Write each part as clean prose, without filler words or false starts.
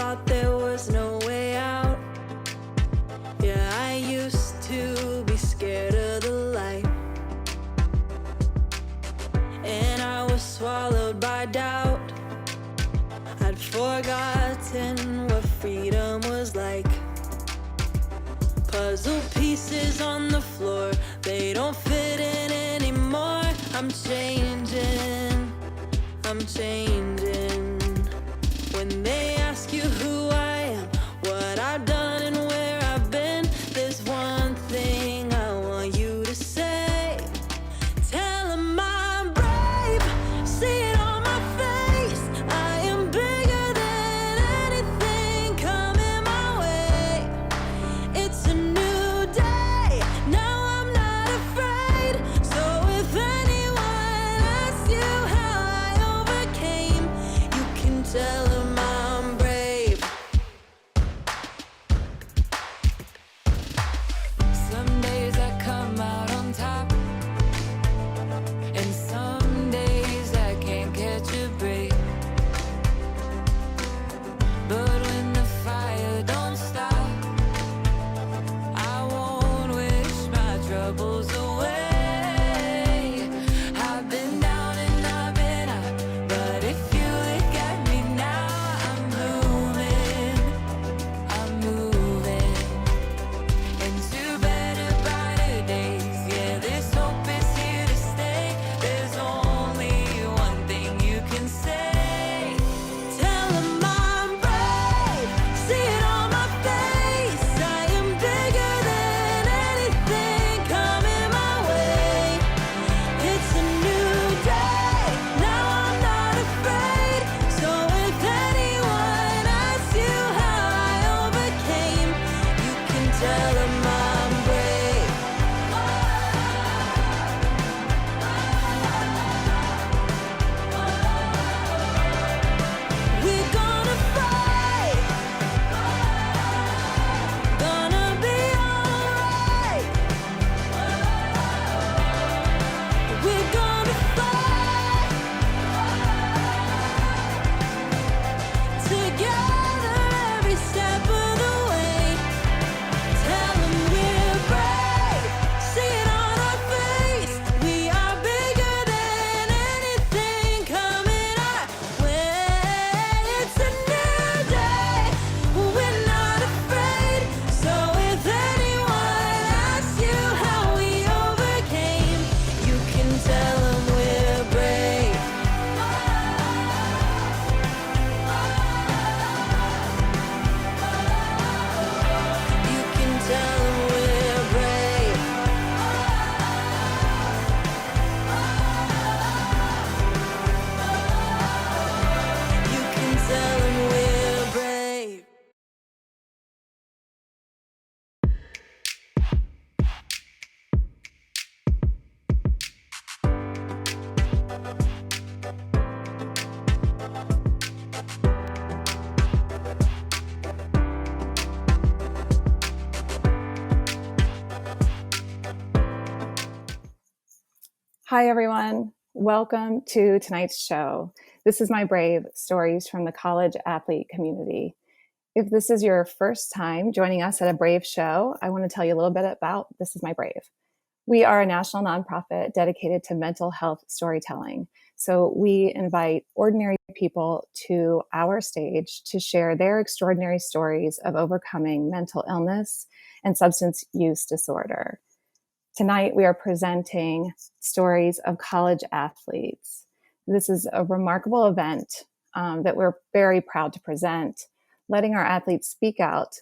thought there was no way out. Yeah, I used to be scared of the light, and I was swallowed by doubt. I'd forgotten what freedom was like. Puzzle pieces on the floor, they don't fit in anymore. I'm changing, I'm changing. When they ask you who I am, what I've done and where I've been, there's one thing I want you to say. Tell 'em I'm brave, see it on my face. I am bigger than anything coming my way. It's a new day, now I'm not afraid. So if anyone asks you how I overcame, you can tell 'em I'm brave. Some days I come out on top, and some days I can't catch a break. But when the fire don't stop, I won't wish my troubles away. I've been down and I've been up, but if you look at me now, I'm moving into better, brighter days. Yeah, this hope is here to stay. There's only one thing you can say. Tell 'em I'm brave, see it on my face. I am bigger than anything coming my way. It's a new day, now I'm not afraid. So if anyone asks you how I overcame, you can tell 'em I'm brave. We're gonna fight, gonna be alright. We're gonna fight together every step of the way. Tell 'em we're brave, see it on our face. We are bigger than anything coming our way. It's a new day, we're not afraid. So if anyone asks you how we overcame, you can tell 'em we're brave. You can tell 'em we're brave. You can tell 'em we're brave. Hi, everyone. Welcome to tonight's show. This is My Brave, Stories from the College Athlete Community. If this is your first time joining us at a Brave show, I want to tell you a little bit about This Is My Brave. We are a national nonprofit dedicated to mental health storytelling. So we invite ordinary people to our stage to share their extraordinary stories of overcoming mental illness and substance use disorder. Tonight, we are presenting stories of college athletes. This is a remarkable event that we're very proud to present, letting our athletes speak out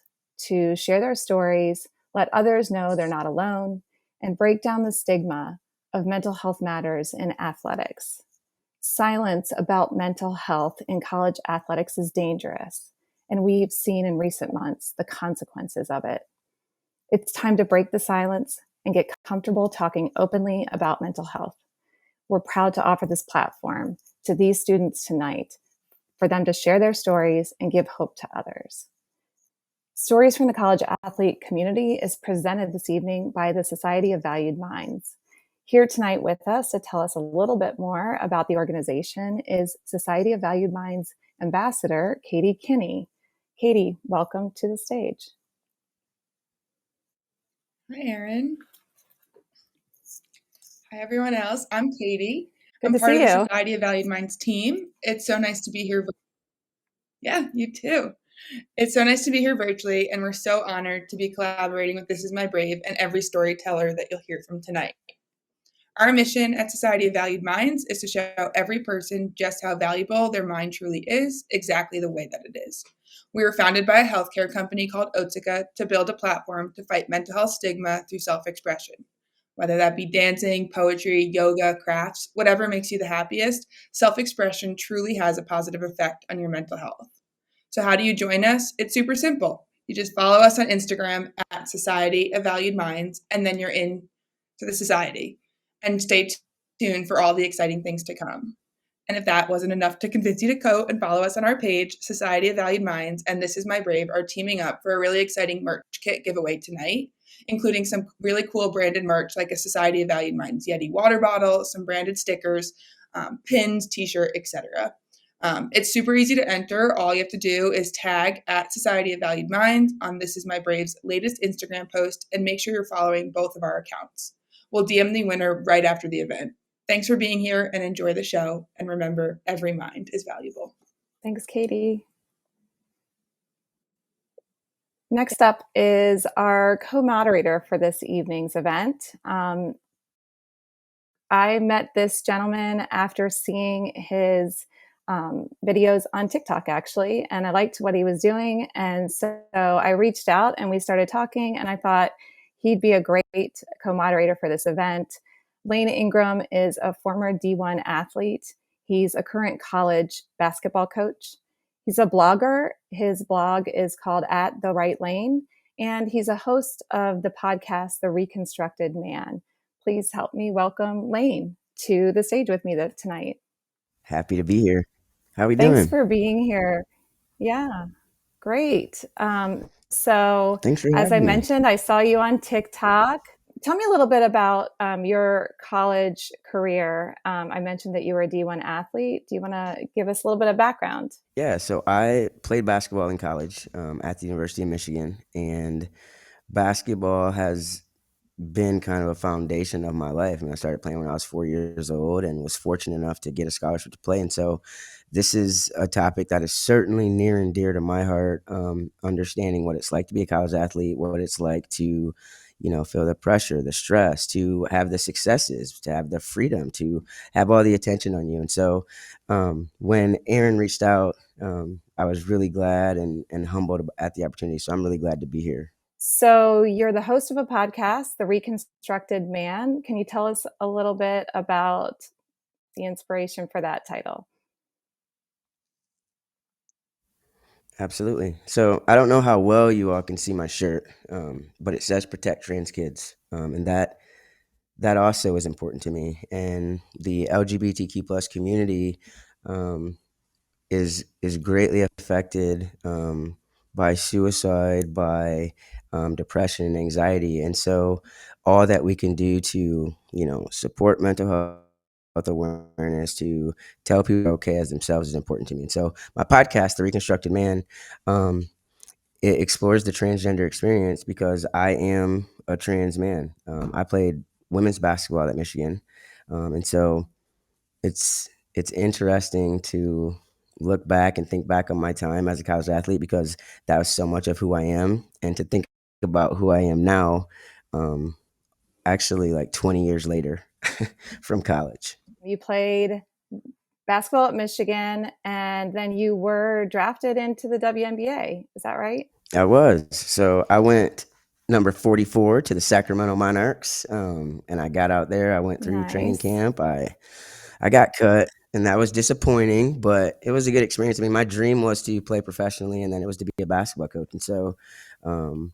to share their stories, let others know they're not alone, and break down the stigma of mental health matters in athletics. Silence about mental health in college athletics is dangerous, and we've seen in recent months the consequences of it. It's time to break the silence and get comfortable talking openly about mental health. We're proud to offer this platform to these students tonight for them to share their stories and give hope to others. Stories from the College Athlete Community is presented this evening by the Society of Valued Minds. Here tonight with us to tell us a little bit more about the organization is Society of Valued Minds Ambassador Katie Kinney. Katie, welcome to the stage. Hi, Erin. Hi, everyone else. I'm Katie. Good I'm to part see of the you. Society of Valued Minds team. It's so nice to be here. Yeah, you too. It's so nice to be here virtually, and we're so honored to be collaborating with This Is My Brave and every storyteller that you'll hear from tonight. Our mission at Society of Valued Minds is to show every person just how valuable their mind truly is, exactly the way that it is. We were founded by a healthcare company called Otsuka to build a platform to fight mental health stigma through self-expression. Whether that be dancing, poetry, yoga, crafts, whatever makes you the happiest, self-expression truly has a positive effect on your mental health. So how do you join us? It's super simple. You just follow us on Instagram at Society of Valued Minds, and then you're in to the society. And stay tuned for all the exciting things to come. And if that wasn't enough to convince you to go and follow us on our page, Society of Valued Minds and This Is My Brave are teaming up for a really exciting merch kit giveaway tonight, including some really cool branded merch like a Society of Valued Minds Yeti water bottle, some branded stickers, pins, t-shirt, etc. It's super easy to enter. All you have to do is tag at Society of Valued Minds on This Is My Brave's latest Instagram post and make sure you're following both of our accounts. We'll DM the winner right after the event. Thanks for being here and enjoy the show. And remember, every mind is valuable. Thanks, Katie. Next up is our co-moderator for this evening's event. I met this gentleman after seeing his videos on TikTok, actually, and I liked what he was doing. And so I reached out and we started talking, and I thought he'd be a great co-moderator for this event. Lane Ingram is a former D1 athlete. He's a current college basketball coach. He's a blogger. His blog is called At the Right Lane, and he's a host of the podcast, The Reconstructed Man. Please help me welcome Lane to the stage with me tonight. Happy to be here. How are we Thanks doing? for being here. Yeah, great. So, Thanks for as I having me. mentioned, I saw you on TikTok. Tell me a little bit about your college career. I mentioned that you were a D1 athlete. Do you want to give us a little bit of background? Yeah, so I played basketball in college at the University of Michigan, and basketball has been kind of a foundation of my life. I mean, I started playing when I was 4 years old and was fortunate enough to get a scholarship to play. And so this is a topic that is certainly near and dear to my heart, understanding what it's like to be a college athlete, what it's like to, feel the pressure, the stress, to have the successes, to have the freedom, to have all the attention on you. And so when Aaron reached out, I was really glad and humbled at the opportunity. So I'm really glad to be here. So, you're the host of a podcast, The Reconstructed Man. Can you tell us a little bit about the inspiration for that title? Absolutely. So I don't know how well you all can see my shirt, but it says "Protect Trans Kids," and that also is important to me. And the LGBTQ plus community um, is greatly affected by suicide, by depression and anxiety, and so all that we can do to support mental health awareness, to tell people they're okay as themselves is important to me. And so my podcast, The Reconstructed Man, um, it explores the transgender experience because I am a trans man. I played women's basketball at Michigan, and so it's interesting to look back and think back on my time as a college athlete because that was so much of who I am, and to think about who I am now, um, actually like 20 years later from college. You played basketball at Michigan, and then you were drafted into the WNBA. Is that right? I was. So I went number 44 to the Sacramento Monarchs, and I got out there. I went through training Nice. camp. I got cut, and that was disappointing, but it was a good experience. I mean, my dream was to play professionally, and then it was to be a basketball coach. And so, um,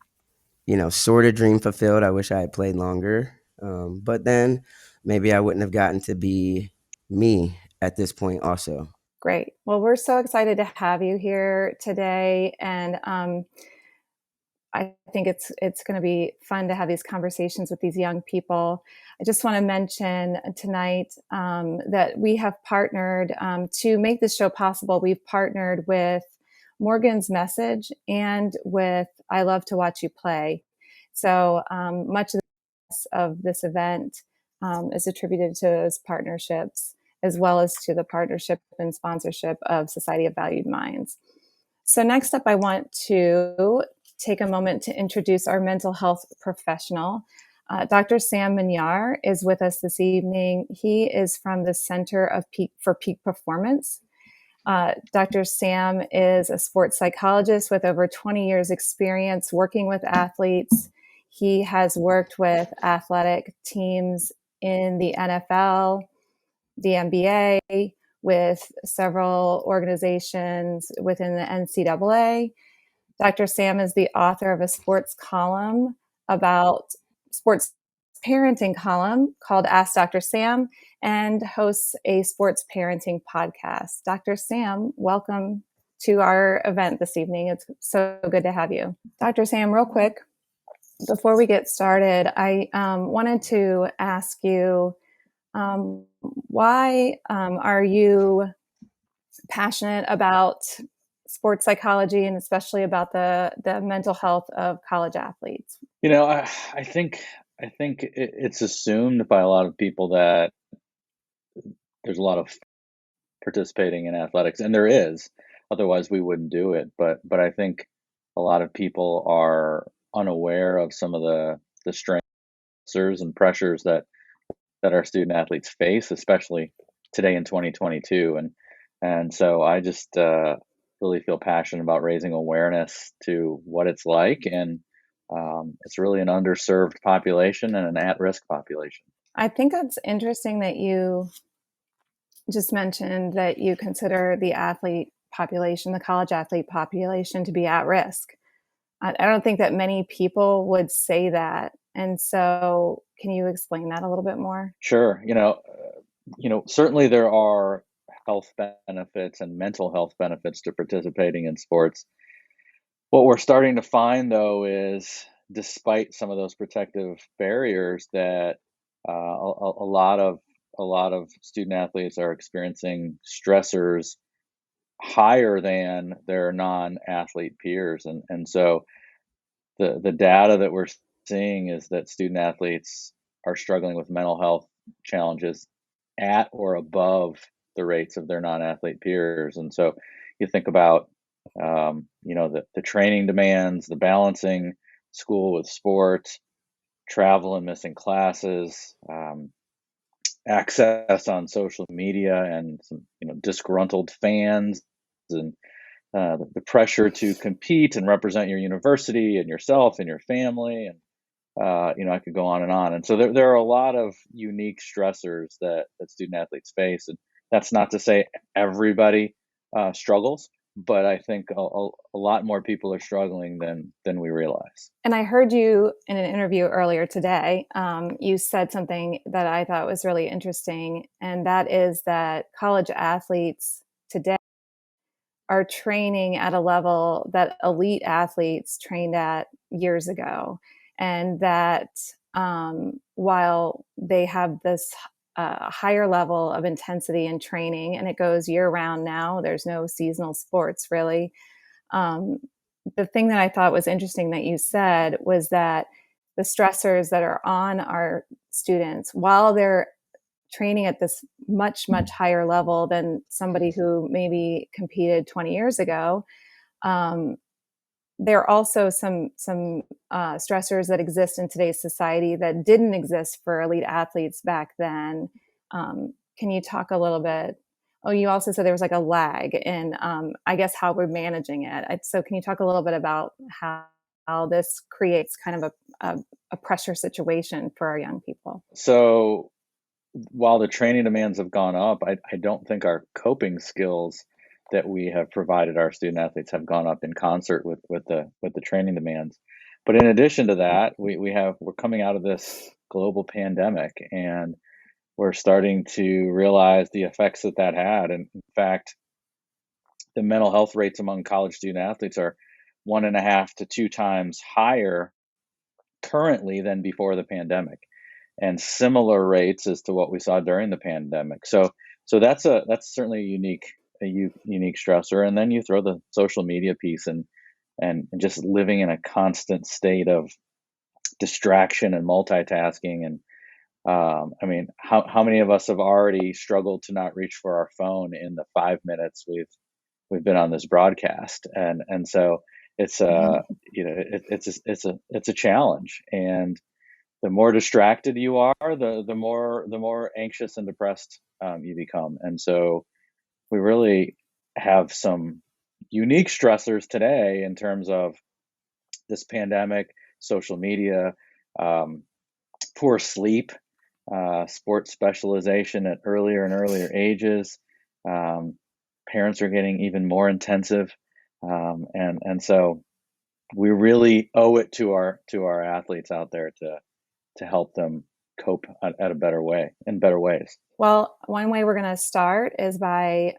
sort of dream fulfilled. I wish I had played longer, but then maybe I wouldn't have gotten to be me at this point also. Great. Well, we're so excited to have you here today, and I think it's going to be fun to have these conversations with these young people. I just want to mention tonight that we have partnered to make this show possible. We've partnered with Morgan's message and with I Love to Watch You Play. So much of this event is attributed to those partnerships, as well as to the partnership and sponsorship of Society of Valued Minds. So next up, I want to take a moment to introduce our mental health professional. Dr. Sam Minyar is with us this evening. He is from the Center for Peak Performance. Dr. Sam is a sports psychologist with over 20 years experience working with athletes. He has worked with athletic teams in the NFL, the NBA, with several organizations within the NCAA. Dr. Sam is the author of a sports parenting column called Ask Dr. Sam, and hosts a sports parenting podcast. Dr. Sam, welcome to our event this evening. It's so good to have you. Dr. Sam, real quick, before we get started, I wanted to ask you, why are you passionate about sports psychology and especially about the mental health of college athletes? I think it's assumed by a lot of people that there's a lot of participating in athletics, and there is. Otherwise, we wouldn't do it. But I think a lot of people are unaware of some of the stressors and pressures that our student athletes face, especially today in 2022. And so I just really feel passionate about raising awareness to what it's like, and it's really an underserved population and an at-risk population. I think it's interesting that you just mentioned that you consider the athlete population, the college athlete population, to be at risk. I don't think that many people would say that. And so can you explain that a little bit more? Sure. Certainly there are health benefits and mental health benefits to participating in sports. What we're starting to find, though, is despite some of those protective barriers, that a lot of student athletes are experiencing stressors higher than their non-athlete peers, and so the data that we're seeing is that student athletes are struggling with mental health challenges at or above the rates of their non-athlete peers. And so you think about the training demands, the balancing school with sports, travel and missing classes, access on social media, and some disgruntled fans, and the pressure to compete and represent your university and yourself and your family, and I could go on and on. And so there are a lot of unique stressors that student athletes face, and that's not to say everybody struggles, but I think a lot more people are struggling than we realize. And I heard you in an interview earlier today. You said something that I thought was really interesting, and that is that college athletes today are training at a level that elite athletes trained at years ago. And that while they have this higher level of intensity in training, and it goes year round now, there's no seasonal sports really. The thing that I thought was interesting that you said was that the stressors that are on our students while they're training at this much, much higher level than somebody who maybe competed 20 years ago, there are also some stressors that exist in today's society that didn't exist for elite athletes back then. Can you talk a little bit? Oh, you also said there was like a lag in, I guess, how we're managing it. So can you talk a little bit about how this creates kind of a pressure situation for our young people? So while the training demands have gone up, I don't think our coping skills that we have provided our student athletes have gone up in concert with the training demands. But in addition to that, we're coming out of this global pandemic, and we're starting to realize the effects that had. And in fact, the mental health rates among college student athletes are 1.5 to 2 times higher currently than before the pandemic, and similar rates as to what we saw during the pandemic. So that's certainly a unique unique stressor. And then you throw the social media piece and just living in a constant state of distraction and multitasking. And I mean, how many of us have already struggled to not reach for our phone in the 5 minutes we've been on this broadcast? And so it's it's a challenge. And the more distracted you are, the more anxious and depressed you become. And so we really have some unique stressors today in terms of this pandemic, social media, um, poor sleep, sports specialization at earlier and earlier ages. Um, Parents are getting even more intensive, and so we really owe it to our athletes out there to help them cope at a better way, in better ways. Well, one way we're going to start is by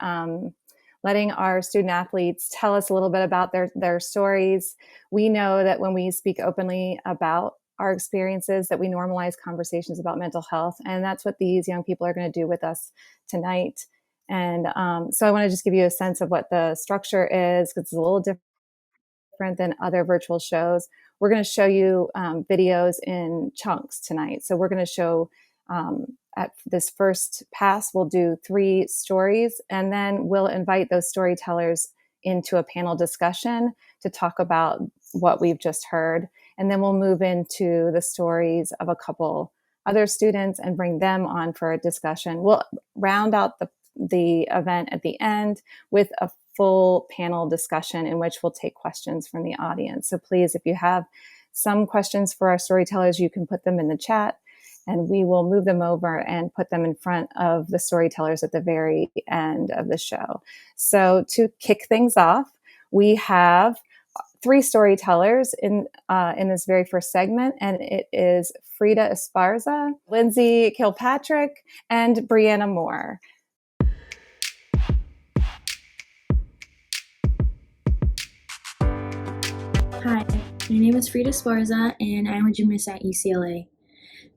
letting our student athletes tell us a little bit about their stories. We know that when we speak openly about our experiences, that we normalize conversations about mental health. And that's what these young people are going to do with us tonight. And so I want to just give you a sense of what the structure is, because it's a little different than other virtual shows. We're going to show you videos in chunks tonight. So we're going to show at this first pass, we'll do 3 stories, and then we'll invite those storytellers into a panel discussion to talk about what we've just heard. And then we'll move into the stories of a couple other students and bring them on for a discussion. We'll round out the event at the end with a full panel discussion in which we'll take questions from the audience. So please, if you have some questions for our storytellers, you can put them in the chat, and we will move them over and put them in front of the storytellers at the very end of the show. So to kick things off, we have 3 storytellers in this very first segment, and it is Frida Esparza, Lindsay Kilpatrick, and Brianna Moore. Hi, my name is Frida Esparza, and I'm a gymnast at UCLA.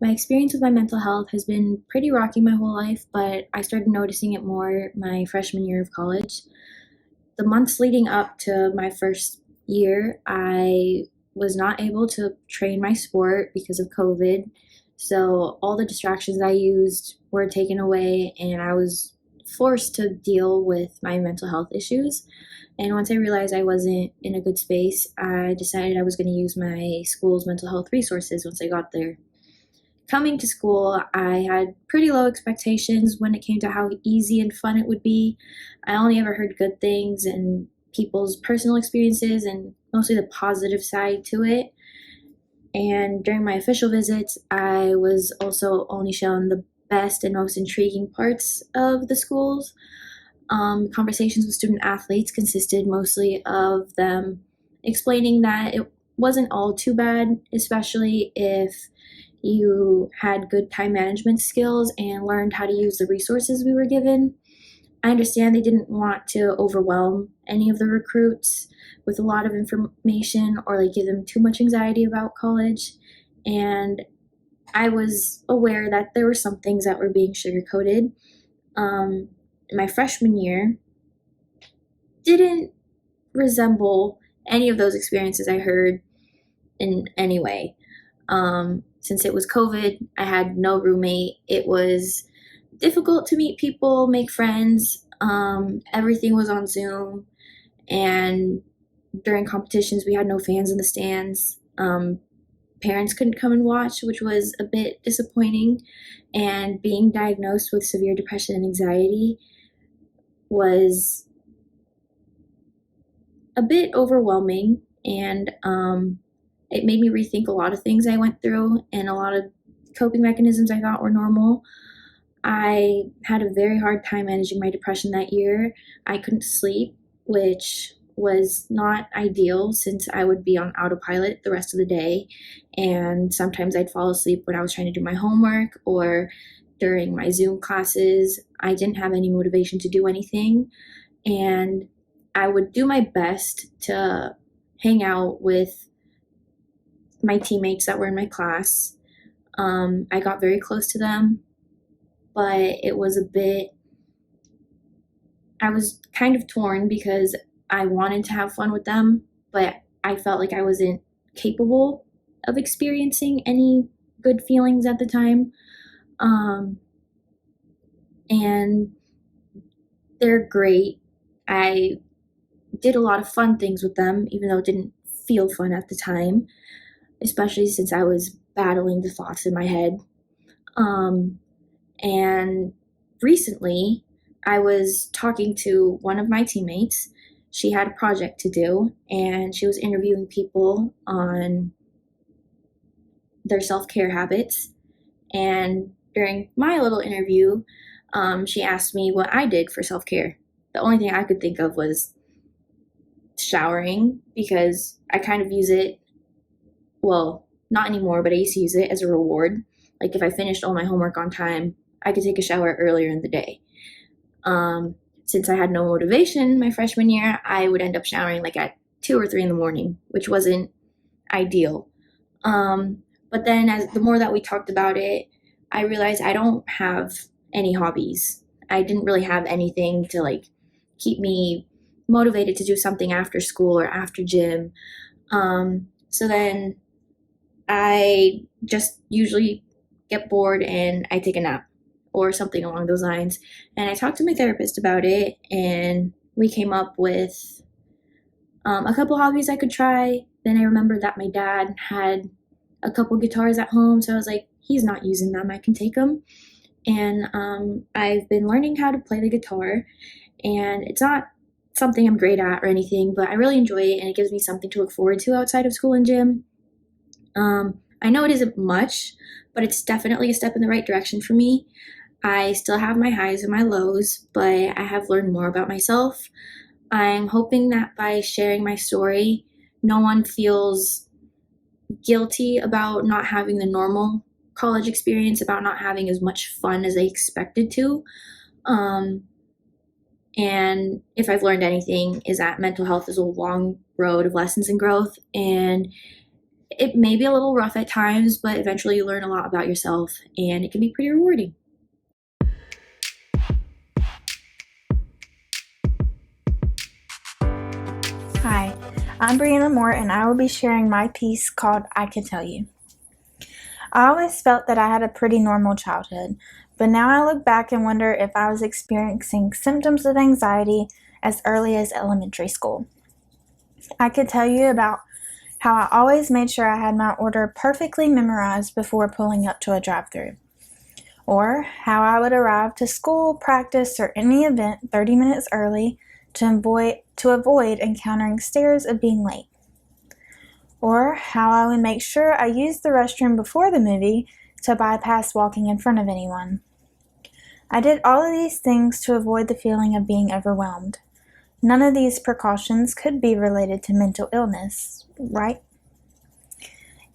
My experience with my mental health has been pretty rocky my whole life, but I started noticing it more my freshman year of college. The months leading up to my first year, I was not able to train my sport because of COVID. So all the distractions I used were taken away, and I was forced to deal with my mental health issues. And once I realized I wasn't in a good space, I decided I was going to use my school's mental health resources once I got there. Coming to school, I had pretty low expectations when it came to how easy and fun it would be. I only ever heard good things and people's personal experiences and mostly the positive side to it. And during my official visits, I was also only shown the best and most intriguing parts of the schools. Conversations with student athletes consisted mostly of them explaining that it wasn't all too bad, especially if you had good time management skills and learned how to use the resources we were given. I understand they didn't want to overwhelm any of the recruits with a lot of information or like give them too much anxiety about college. And I was aware that there were some things that were being sugar-coated. My freshman year didn't resemble any of those experiences I heard in any way. Since it was COVID, I had no roommate. It was difficult to meet people, make friends. Everything was on Zoom, and during competitions, we had no fans in the stands. Parents couldn't come and watch, which was a bit disappointing. And being diagnosed with severe depression and anxiety was a bit overwhelming, and it made me rethink a lot of things I went through and a lot of coping mechanisms I thought were normal. I had a very hard time managing my depression that year. I couldn't sleep, which was not ideal since I would be on autopilot the rest of the day, and sometimes I'd fall asleep when I was trying to do my homework or during my Zoom classes. I didn't have any motivation to do anything, and I would do my best to hang out with my teammates that were in my class. I got very close to them, but it was a bit I was kind of torn because I wanted to have fun with them, but I felt like I wasn't capable of experiencing any good feelings at the time. And they're great. I did a lot of fun things with them, even though it didn't feel fun at the time, especially since I was battling the thoughts in my head. And recently, I was talking to one of my teammates. She had a project to do, and she was interviewing people on their self-care habits. And during my little interview, she asked me what I did for self-care. The only thing I could think of was showering, because I kind of use it, well, not anymore, but I used to use it as a reward. Like if I finished all my homework on time, I could take a shower earlier in the day. Since I had no motivation my freshman year, I would end up showering like at 2 or 3 in the morning, which wasn't ideal. But then as the more that we talked about it, I realized I don't have any hobbies. I didn't really have anything to like keep me motivated to do something after school or after gym. So then I just usually get bored and I take a nap or something along those lines. And I talked to my therapist about it, and we came up with a couple hobbies I could try. Then I remembered that my dad had a couple guitars at home, so I was like, he's not using them, I can take them. And I've been learning how to play the guitar, and it's not something I'm great at or anything, but I really enjoy it, and it gives me something to look forward to outside of school and gym. I know it isn't much, but it's definitely a step in the right direction for me. I still have my highs and my lows, but I have learned more about myself. I'm hoping that by sharing my story, no one feels guilty about not having the normal college experience, about not having as much fun as they expected to. And if I've learned anything, is that mental health is a long road of lessons and growth, and it may be a little rough at times, but eventually you learn a lot about yourself, and it can be pretty rewarding. Hi, I'm Brianna Moore, and I will be sharing my piece called I Could Tell You. I always felt that I had a pretty normal childhood, but now I look back and wonder if I was experiencing symptoms of anxiety as early as elementary school. I could tell you about how I always made sure I had my order perfectly memorized before pulling up to a drive-thru, or how I would arrive to school, practice, or any event 30 minutes early to avoid encountering stares of being late, or how I would make sure I used the restroom before the movie to bypass walking in front of anyone. I did all of these things to avoid the feeling of being overwhelmed. None of these precautions could be related to mental illness, right?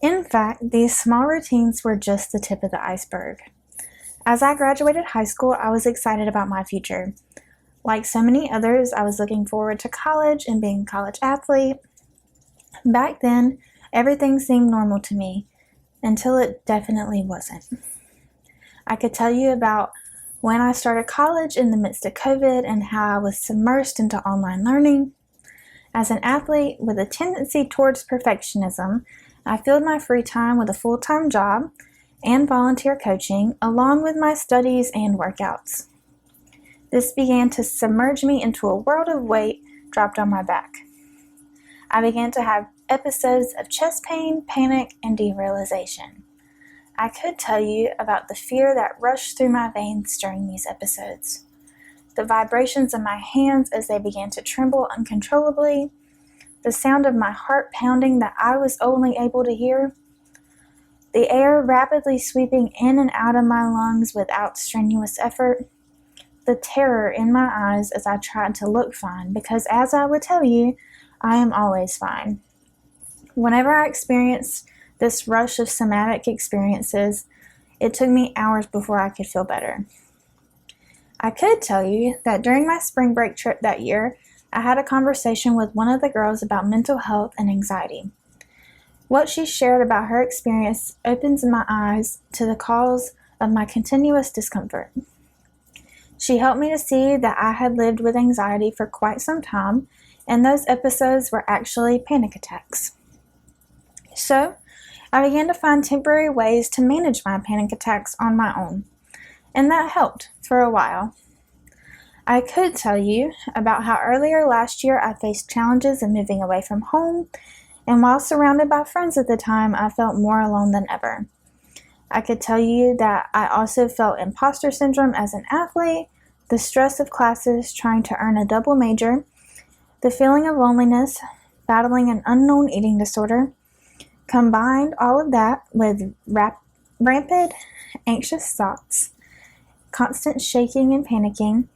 In fact, these small routines were just the tip of the iceberg. As I graduated high school, I was excited about my future. Like so many others, I was looking forward to college and being a college athlete. Back then, everything seemed normal to me, until it definitely wasn't. I could tell you about when I started college in the midst of COVID and how I was submersed into online learning. As an athlete with a tendency towards perfectionism, I filled my free time with a full-time job and volunteer coaching, along with my studies and workouts. This began to submerge me into a world of weight dropped on my back. I began to have episodes of chest pain, panic, and derealization. I could tell you about the fear that rushed through my veins during these episodes, the vibrations of my hands as they began to tremble uncontrollably, the sound of my heart pounding that I was only able to hear, the air rapidly sweeping in and out of my lungs without strenuous effort, the terror in my eyes as I tried to look fine, because as I would tell you, I am always fine. Whenever I experienced this rush of somatic experiences, it took me hours before I could feel better. I could tell you that during my spring break trip that year, I had a conversation with one of the girls about mental health and anxiety. What she shared about her experience opens my eyes to the cause of my continuous discomfort. She helped me to see that I had lived with anxiety for quite some time, and those episodes were actually panic attacks. So, I began to find temporary ways to manage my panic attacks on my own, and that helped for a while. I could tell you about how earlier last year I faced challenges in moving away from home, and while surrounded by friends at the time, I felt more alone than ever. I could tell you that I also felt imposter syndrome as an athlete, the stress of classes trying to earn a double major, the feeling of loneliness, battling an unknown eating disorder. Combined all of that with rampant anxious thoughts, constant shaking and panicking,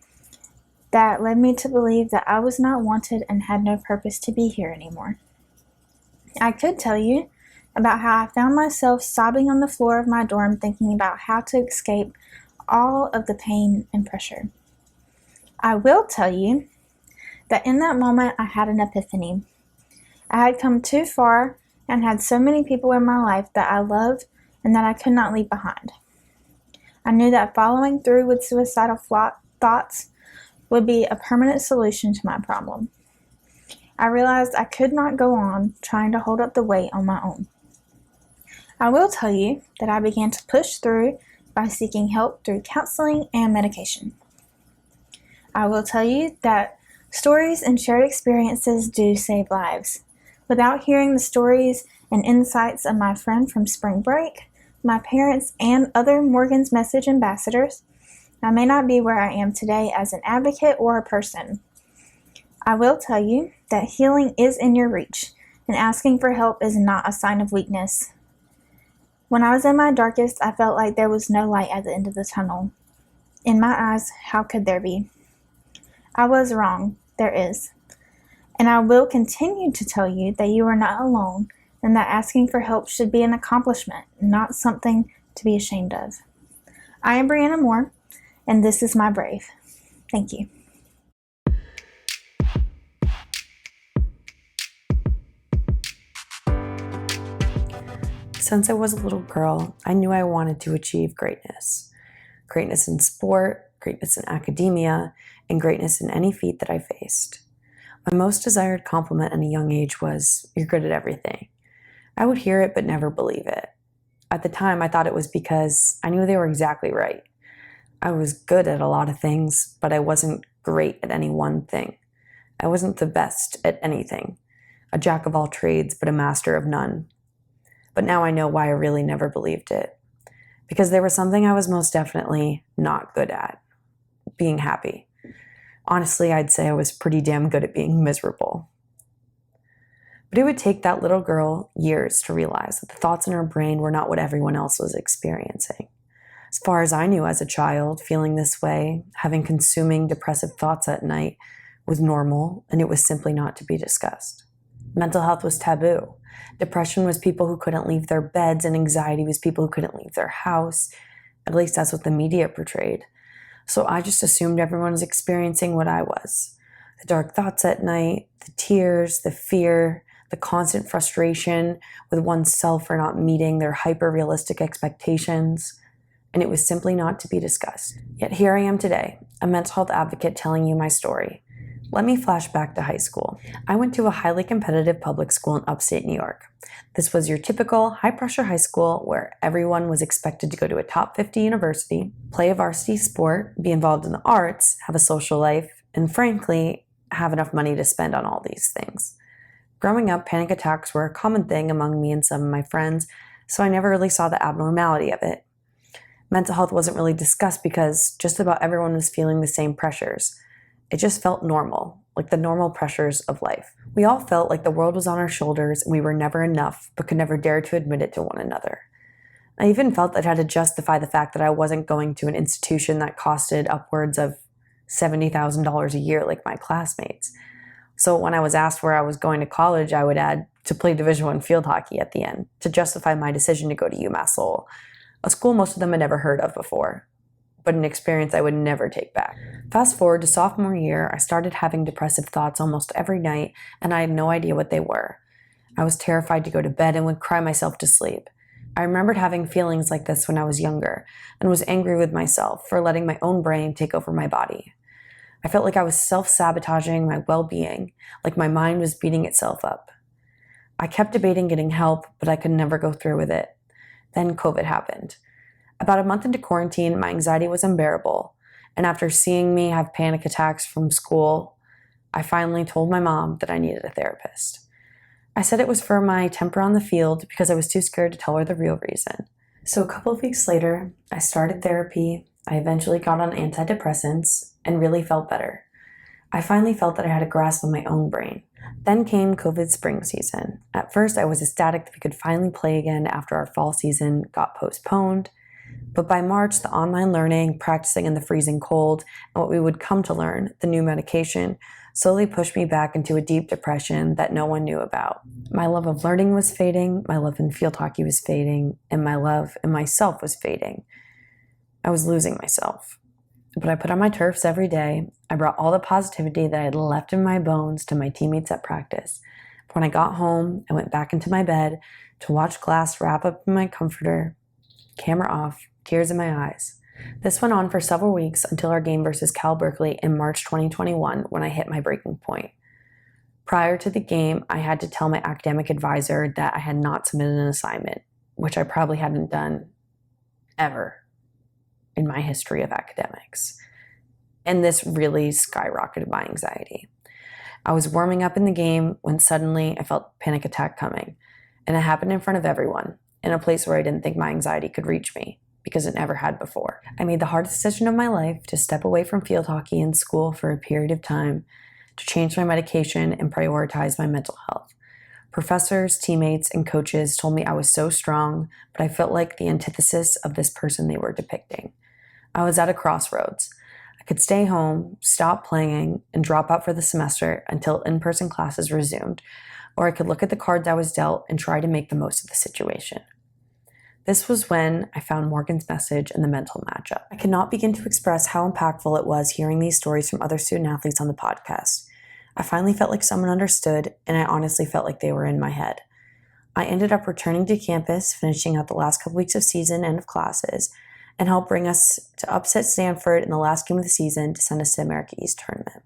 that led me to believe that I was not wanted and had no purpose to be here anymore. I could tell you about how I found myself sobbing on the floor of my dorm thinking about how to escape all of the pain and pressure. I will tell you that in that moment I had an epiphany. I had come too far and had so many people in my life that I loved and that I could not leave behind. I knew that following through with suicidal thoughts would be a permanent solution to my problem. I realized I could not go on trying to hold up the weight on my own. I will tell you that I began to push through by seeking help through counseling and medication. I will tell you that stories and shared experiences do save lives. Without hearing the stories and insights of my friend from spring break, my parents, and other Morgan's Message ambassadors, I may not be where I am today as an advocate or a person. I will tell you that healing is in your reach, and asking for help is not a sign of weakness. When I was in my darkest, I felt like there was no light at the end of the tunnel. In my eyes, how could there be? I was wrong. There is. And I will continue to tell you that you are not alone and that asking for help should be an accomplishment, not something to be ashamed of. I am Brianna Moore, and this is My Brave. Thank you. Since I was a little girl, I knew I wanted to achieve greatness. Greatness in sport, greatness in academia, and greatness in any feat that I faced. My most desired compliment at a young age was, "You're good at everything." I would hear it but never believe it. At the time, I thought it was because I knew they were exactly right. I was good at a lot of things, but I wasn't great at any one thing. I wasn't the best at anything. A jack of all trades, but a master of none. But now I know why I really never believed it. Because there was something I was most definitely not good at. Being happy. Honestly, I'd say I was pretty damn good at being miserable. But it would take that little girl years to realize that the thoughts in her brain were not what everyone else was experiencing. As far as I knew as a child, feeling this way, having consuming depressive thoughts at night, was normal, and it was simply not to be discussed. Mental health was taboo. Depression was people who couldn't leave their beds, and anxiety was people who couldn't leave their house. At least that's what the media portrayed. So I just assumed everyone was experiencing what I was. The dark thoughts at night, the tears, the fear, the constant frustration with oneself for not meeting their hyper-realistic expectations. And it was simply not to be discussed. Yet here I am today, a mental health advocate telling you my story. Let me flash back to high school. I went to a highly competitive public school in upstate New York. This was your typical high-pressure high school where everyone was expected to go to a top 50 university, play a varsity sport, be involved in the arts, have a social life, and frankly, have enough money to spend on all these things. Growing up, panic attacks were a common thing among me and some of my friends, so I never really saw the abnormality of it. Mental health wasn't really discussed because just about everyone was feeling the same pressures. It just felt normal, like the normal pressures of life. We all felt like the world was on our shoulders and we were never enough, but could never dare to admit it to one another. I even felt that I had to justify the fact that I wasn't going to an institution that costed upwards of $70,000 a year like my classmates. So when I was asked where I was going to college, I would add to play Division I field hockey at the end to justify my decision to go to UMass Lowell, a school most of them had never heard of before, but an experience I would never take back. Fast forward to sophomore year, I started having depressive thoughts almost every night, and I had no idea what they were. I was terrified to go to bed and would cry myself to sleep. I remembered having feelings like this when I was younger and was angry with myself for letting my own brain take over my body. I felt like I was self-sabotaging my well-being, like my mind was beating itself up. I kept debating getting help, but I could never go through with it. Then COVID happened. About a month into quarantine, my anxiety was unbearable, and after seeing me have panic attacks from school, I finally told my mom that I needed a therapist. I said it was for my temper on the field because I was too scared to tell her the real reason. So a couple of weeks later, I started therapy. I eventually got on antidepressants and really felt better. I finally felt that I had a grasp on my own brain. Then came COVID spring season. At first, I was ecstatic that we could finally play again after our fall season got postponed. But by March, the online learning, practicing in the freezing cold, and what we would come to learn, the new medication, slowly pushed me back into a deep depression that no one knew about. My love of learning was fading, my love in field hockey was fading, and my love in myself was fading. I was losing myself. But I put on my turfs every day. I brought all the positivity that I had left in my bones to my teammates at practice. But when I got home, I went back into my bed to watch class wrap up in my comforter, camera off, tears in my eyes. This went on for several weeks until our game versus Cal Berkeley in March 2021 when I hit my breaking point. Prior to the game, I had to tell my academic advisor that I had not submitted an assignment, which I probably hadn't done ever in my history of academics. And this really skyrocketed my anxiety. I was warming up in the game when suddenly I felt a panic attack coming. And it happened in front of everyone, in a place where I didn't think my anxiety could reach me, because it never had before. I made the hardest decision of my life to step away from field hockey and school for a period of time, to change my medication and prioritize my mental health. Professors, teammates, and coaches told me I was so strong, but I felt like the antithesis of this person they were depicting. I was at a crossroads. I could stay home, stop playing, and drop out for the semester until in-person classes resumed, or I could look at the cards I was dealt and try to make the most of the situation. This was when I found Morgan's message and the mental matchup. I cannot begin to express how impactful it was hearing these stories from other student athletes on the podcast. I finally felt like someone understood, and I honestly felt like they were in my head. I ended up returning to campus, finishing out the last couple weeks of season and of classes, and helped bring us to upset Stanford in the last game of the season to send us to the America East tournament.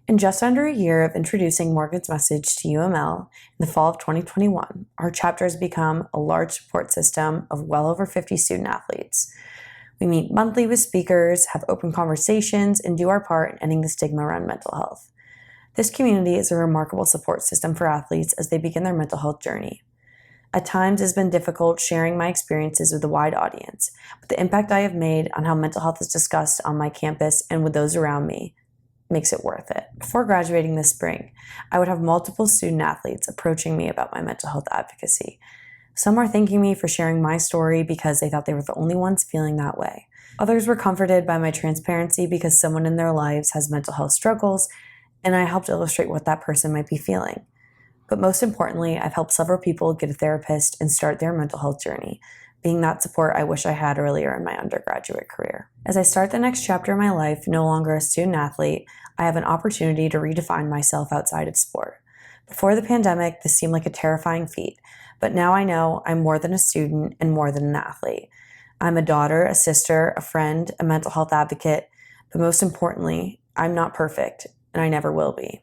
In just under a year of introducing Morgan's message to UML in the fall of 2021, our chapter has become a large support system of well over 50 student athletes. We meet monthly with speakers, have open conversations, and do our part in ending the stigma around mental health. This community is a remarkable support system for athletes as they begin their mental health journey. At times, it has been difficult sharing my experiences with a wide audience, but the impact I have made on how mental health is discussed on my campus and with those around me makes it worth it. Before graduating this spring, I would have multiple student athletes approaching me about my mental health advocacy. Some are thanking me for sharing my story because they thought they were the only ones feeling that way. Others were comforted by my transparency because someone in their lives has mental health struggles, and I helped illustrate what that person might be feeling. But most importantly, I've helped several people get a therapist and start their mental health journey, being that support I wish I had earlier in my undergraduate career. As I start the next chapter of my life, no longer a student athlete, I have an opportunity to redefine myself outside of sport. Before the pandemic, this seemed like a terrifying feat, but now I know I'm more than a student and more than an athlete. I'm a daughter, a sister, a friend, a mental health advocate, but most importantly, I'm not perfect, and I never will be.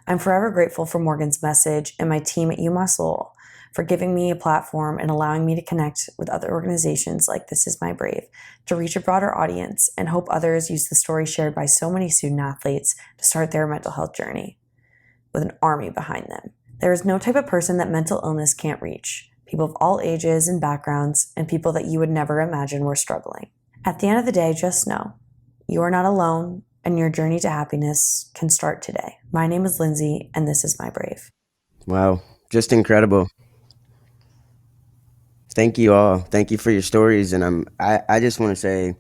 I'm forever grateful for Morgan's message and my team at UMass Lowell for giving me a platform and allowing me to connect with other organizations like This Is My Brave to reach a broader audience and hope others use the story shared by so many student athletes to start their mental health journey with an army behind them. There is no type of person that mental illness can't reach. People of all ages and backgrounds, and people that you would never imagine were struggling. At the end of the day, just know you are not alone, and your journey to happiness can start today. My name is Lindsay, and this is My Brave. Wow, just incredible. Thank you all. Thank you for your stories, and I just want to say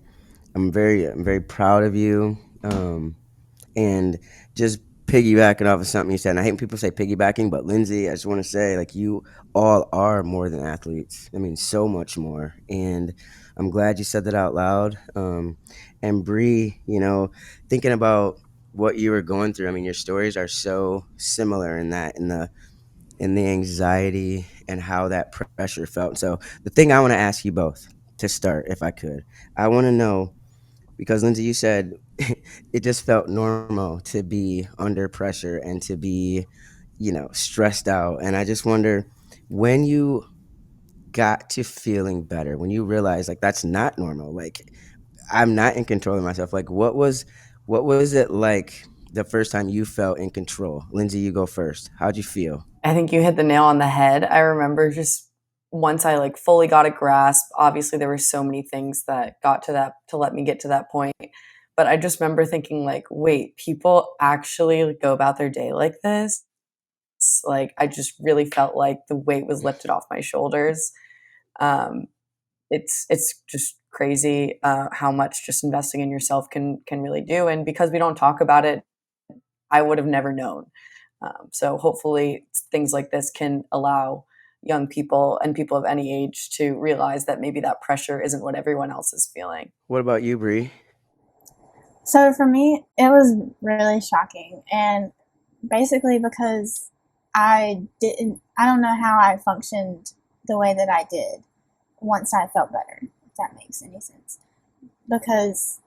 I'm very proud of you. And just piggybacking off of something you said, and I hate when people say piggybacking, but Lindsay, I just want to say, like, you all are more than athletes. I mean, so much more. And I'm glad you said that out loud. And Bree, thinking about what you were going through, I mean, your stories are so similar in that, in the and the anxiety and how that pressure felt. So the thing I want to ask you both to start, if I could, I want to know, because Lindsay, you said it just felt normal to be under pressure and to be, stressed out. And I just wonder, when you got to feeling better, when you realized like that's not normal, like I'm not in control of myself, like what was it like the first time you felt in control? Lindsay, you go first. How'd you feel? I think you hit the nail on the head. I remember just once I like fully got a grasp, obviously there were so many things that got to let me get to that point. But I just remember thinking like, wait, people actually go about their day like this? Like I just really felt like the weight was lifted off my shoulders. Um, it's just crazy how much just investing in yourself can really do. And because we don't talk about it, I would have never known. So hopefully things like this can allow young people and people of any age to realize that maybe that pressure isn't what everyone else is feeling. What about you, Bree? So for me, it was really shocking. And basically because I don't know how I functioned the way that I did once I felt better, if that makes any sense. Because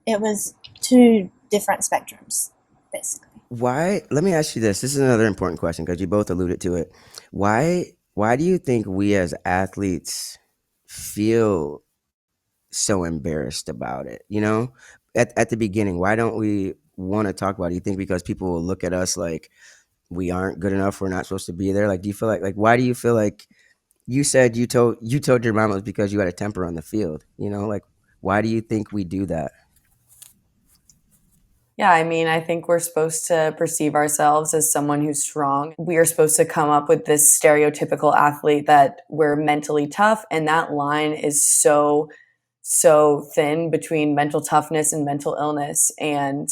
it was two different spectrums, basically. Why? Let me ask you this. This is another important question because you both alluded to it. Why do you think we as athletes feel so embarrassed about it? At the beginning, why don't we want to talk about it? You think because people will look at us like we aren't good enough, we're not supposed to be there? Like, do you feel like why do you feel like you said you told your mom it was because you had a temper on the field? Like, why do you think we do that? Yeah, I mean, I think we're supposed to perceive ourselves as someone who's strong. We are supposed to come up with this stereotypical athlete that we're mentally tough, and that line is so thin between mental toughness and mental illness. And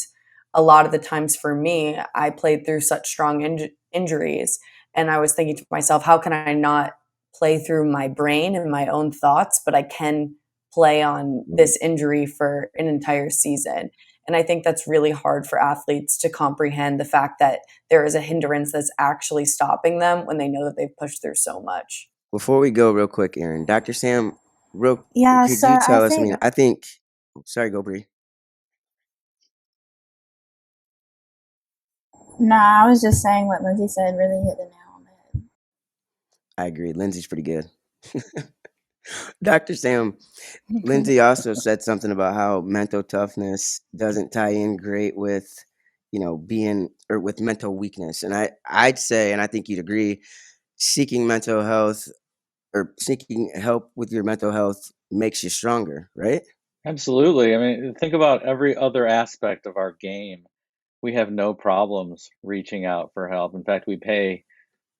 a lot of the times for me, I played through such strong injuries, and I was thinking to myself, how can I not play through my brain and my own thoughts, but I can play on this injury for an entire season? And I think that's really hard for athletes to comprehend, the fact that there is a hindrance that's actually stopping them when they know that they've pushed through so much. Before we go, real quick, Aaron, Dr. Sam, Yeah, could so you I tell us? think, I think. Sorry, go Bree. no, I was just saying what Lindsay said really hit the nail on the head. I agree. Lindsay's pretty good. Dr. Sam, Lindsay also said something about how mental toughness doesn't tie in great with, being or with mental weakness. And I'd say, and I think you'd agree, seeking mental health or seeking help with your mental health makes you stronger, right? Absolutely. I mean, think about every other aspect of our game. We have no problems reaching out for help. In fact, we pay,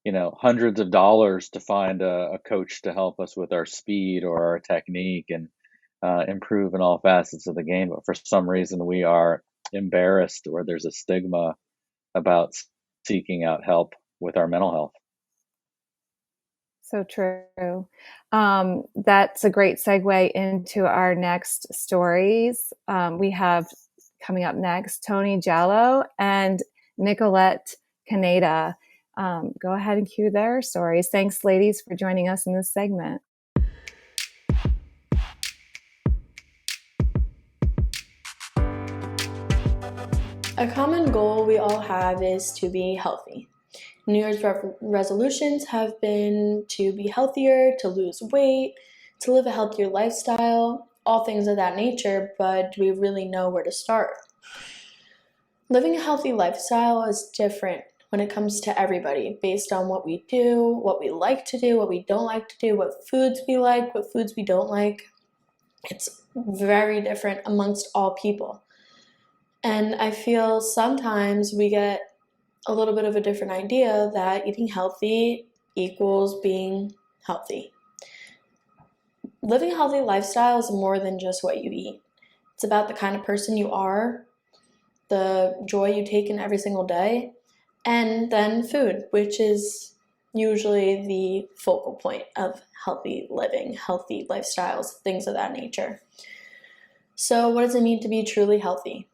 hundreds of dollars to find a coach to help us with our speed or our technique and improve in all facets of the game. But for some reason, we are embarrassed, or there's a stigma about seeking out help with our mental health. So true. That's a great segue into our next stories. We have coming up next Tony Jallo and Nicolette Caneda. Go ahead and cue their stories. Thanks, ladies, for joining us in this segment. A common goal we all have is to be healthy. New Year's resolutions have been to be healthier, to lose weight, to live a healthier lifestyle, all things of that nature, but do we really know where to start? Living a healthy lifestyle is different when it comes to everybody, based on what we do, what we like to do, what we don't like to do, what foods we like, what foods we don't like. It's very different amongst all people. And I feel sometimes we get a little bit of a different idea that eating healthy equals being healthy. Living a healthy lifestyle is more than just what you eat. It's about the kind of person you are, the joy you take in every single day, and then food, which is usually the focal point of healthy living, healthy lifestyles, things of that nature. So what does it mean to be truly healthy?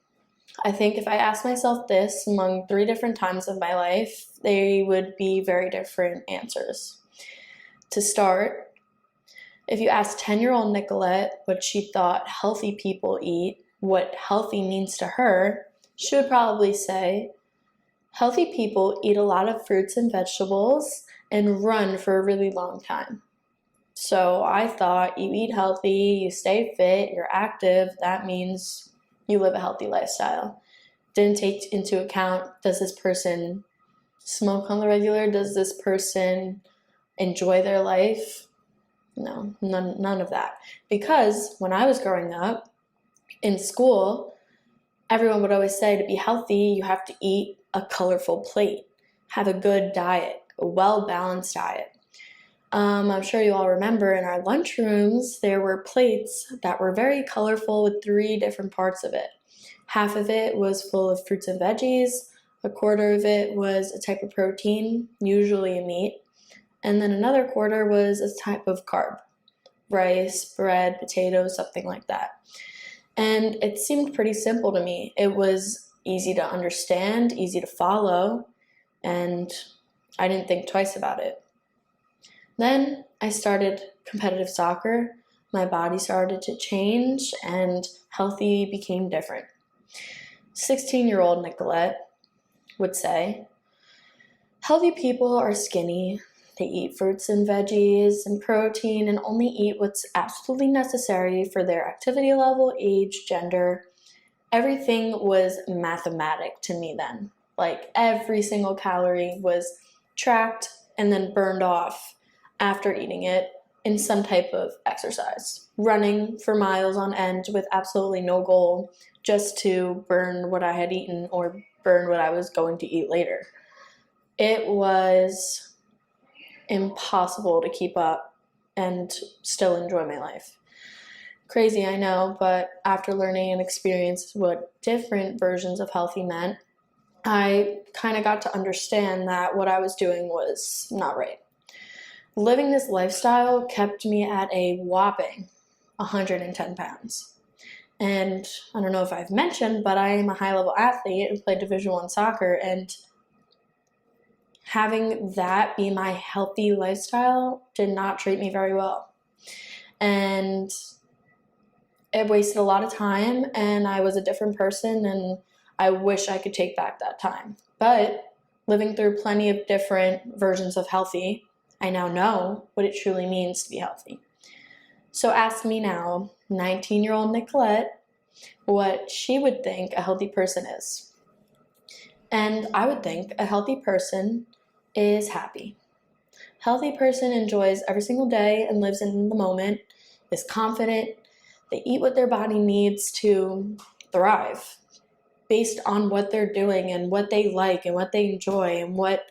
I think if I ask myself this among 3 different times of my life, they would be very different answers. To start, if you asked 10-year-old Nicolette what she thought healthy people eat, what healthy means to her, she would probably say, healthy people eat a lot of fruits and vegetables and run for a really long time. So I thought you eat healthy, you stay fit, you're active, that means you live a healthy lifestyle. Didn't take into account, does this person smoke on the regular? Does this person enjoy their life? No, none of that. Because when I was growing up in school, everyone would always say to be healthy, you have to eat a colorful plate, have a good diet, a well-balanced diet. I'm sure you all remember in our lunchrooms, there were plates that were very colorful with 3 different parts of it. Half of it was full of fruits and veggies, a quarter of it was a type of protein, usually a meat, and then another quarter was a type of carb, rice, bread, potatoes, something like that. And it seemed pretty simple to me. It was easy to understand, easy to follow, and I didn't think twice about it. Then I started competitive soccer. My body started to change and healthy became different. 16-year-old Nicolette would say, healthy people are skinny. They eat fruits and veggies and protein and only eat what's absolutely necessary for their activity level, age, gender. Everything was mathematic to me then. Like every single calorie was tracked and then burned off after eating it in some type of exercise. Running for miles on end with absolutely no goal, just to burn what I had eaten or burn what I was going to eat later. It was impossible to keep up and still enjoy my life. Crazy, I know, but after learning and experiencing what different versions of healthy meant, I kind of got to understand that what I was doing was not right. Living this lifestyle kept me at a whopping 110 pounds. And I don't know if I've mentioned, but I am a high-level athlete and play Division I soccer, and having that be my healthy lifestyle did not treat me very well. And it wasted a lot of time, and I was a different person, and I wish I could take back that time. But living through plenty of different versions of healthy, I now know what it truly means to be healthy. So ask me now, 19-year-old Nicolette, what she would think a healthy person is. And I would think a healthy person is happy. Healthy person enjoys every single day and lives in the moment, is confident. They eat what their body needs to thrive based on what they're doing and what they like and what they enjoy and what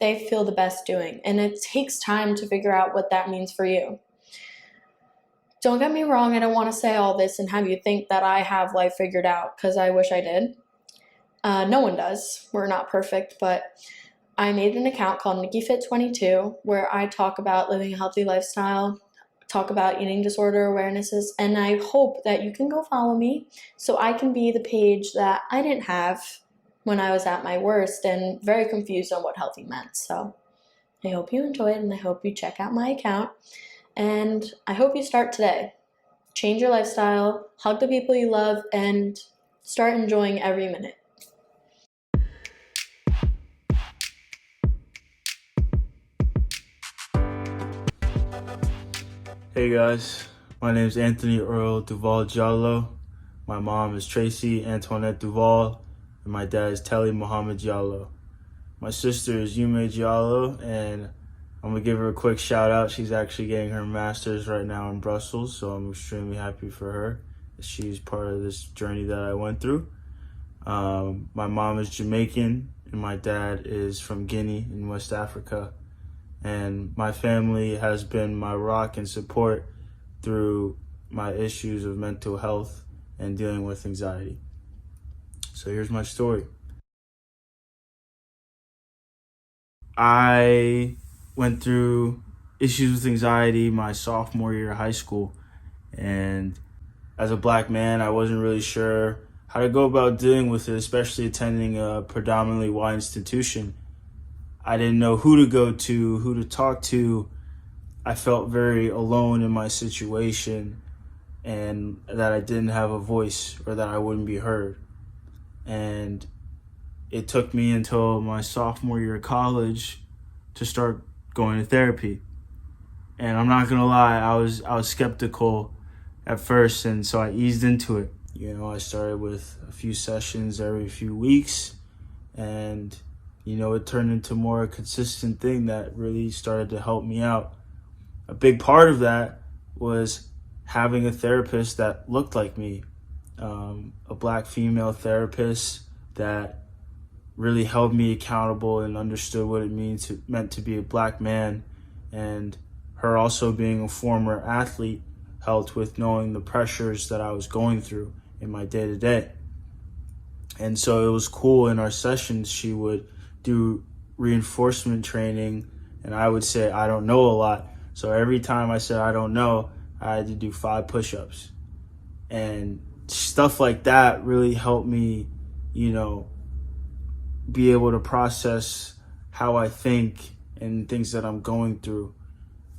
they feel the best doing. And it takes time to figure out what that means for you. Don't get me wrong, I don't want to say all this and have you think that I have life figured out, because I wish I did. No one does. We're not perfect, but I made an account called NikkiFit22 where I talk about living a healthy lifestyle, talk about eating disorder awarenesses, and I hope that you can go follow me so I can be the page that I didn't have when I was at my worst and very confused on what healthy meant. So I hope you enjoy it, and I hope you check out my account, and I hope you start today. Change your lifestyle, hug the people you love, and start enjoying every minute. Hey guys, my name is Anthony Earl Duval Jallo. My mom is Tracy Antoinette Duval, and my dad is Telly Muhammad Jallo. My sister is Yume Jallo, and I'm gonna give her a quick shout out. She's actually getting her master's right now in Brussels, so I'm extremely happy for her. She's part of this journey that I went through. My mom is Jamaican, and my dad is from Guinea in West Africa. And my family has been my rock and support through my issues of mental health and dealing with anxiety. So here's my story. I went through issues with anxiety my sophomore year of high school. And as a black man, I wasn't really sure how to go about dealing with it, especially attending a predominantly white institution. I didn't know who to go to, who to talk to. I felt very alone in my situation and that I didn't have a voice or that I wouldn't be heard. And it took me until my sophomore year of college to start going to therapy. And I'm not gonna lie, I was skeptical at first, and so I eased into it. You know, I started with a few sessions every few weeks, and you know, it turned into more a consistent thing that really started to help me out. A big part of that was having a therapist that looked like me, a black female therapist that really held me accountable and understood what it meant to be a black man, and her also being a former athlete helped with knowing the pressures that I was going through in my day to day. And so it was cool in our sessions, she would do reinforcement training, and I would say, I don't know a lot. So every time I said, I don't know, I had to do 5 push-ups. And stuff like that really helped me, you know, be able to process how I think and things that I'm going through.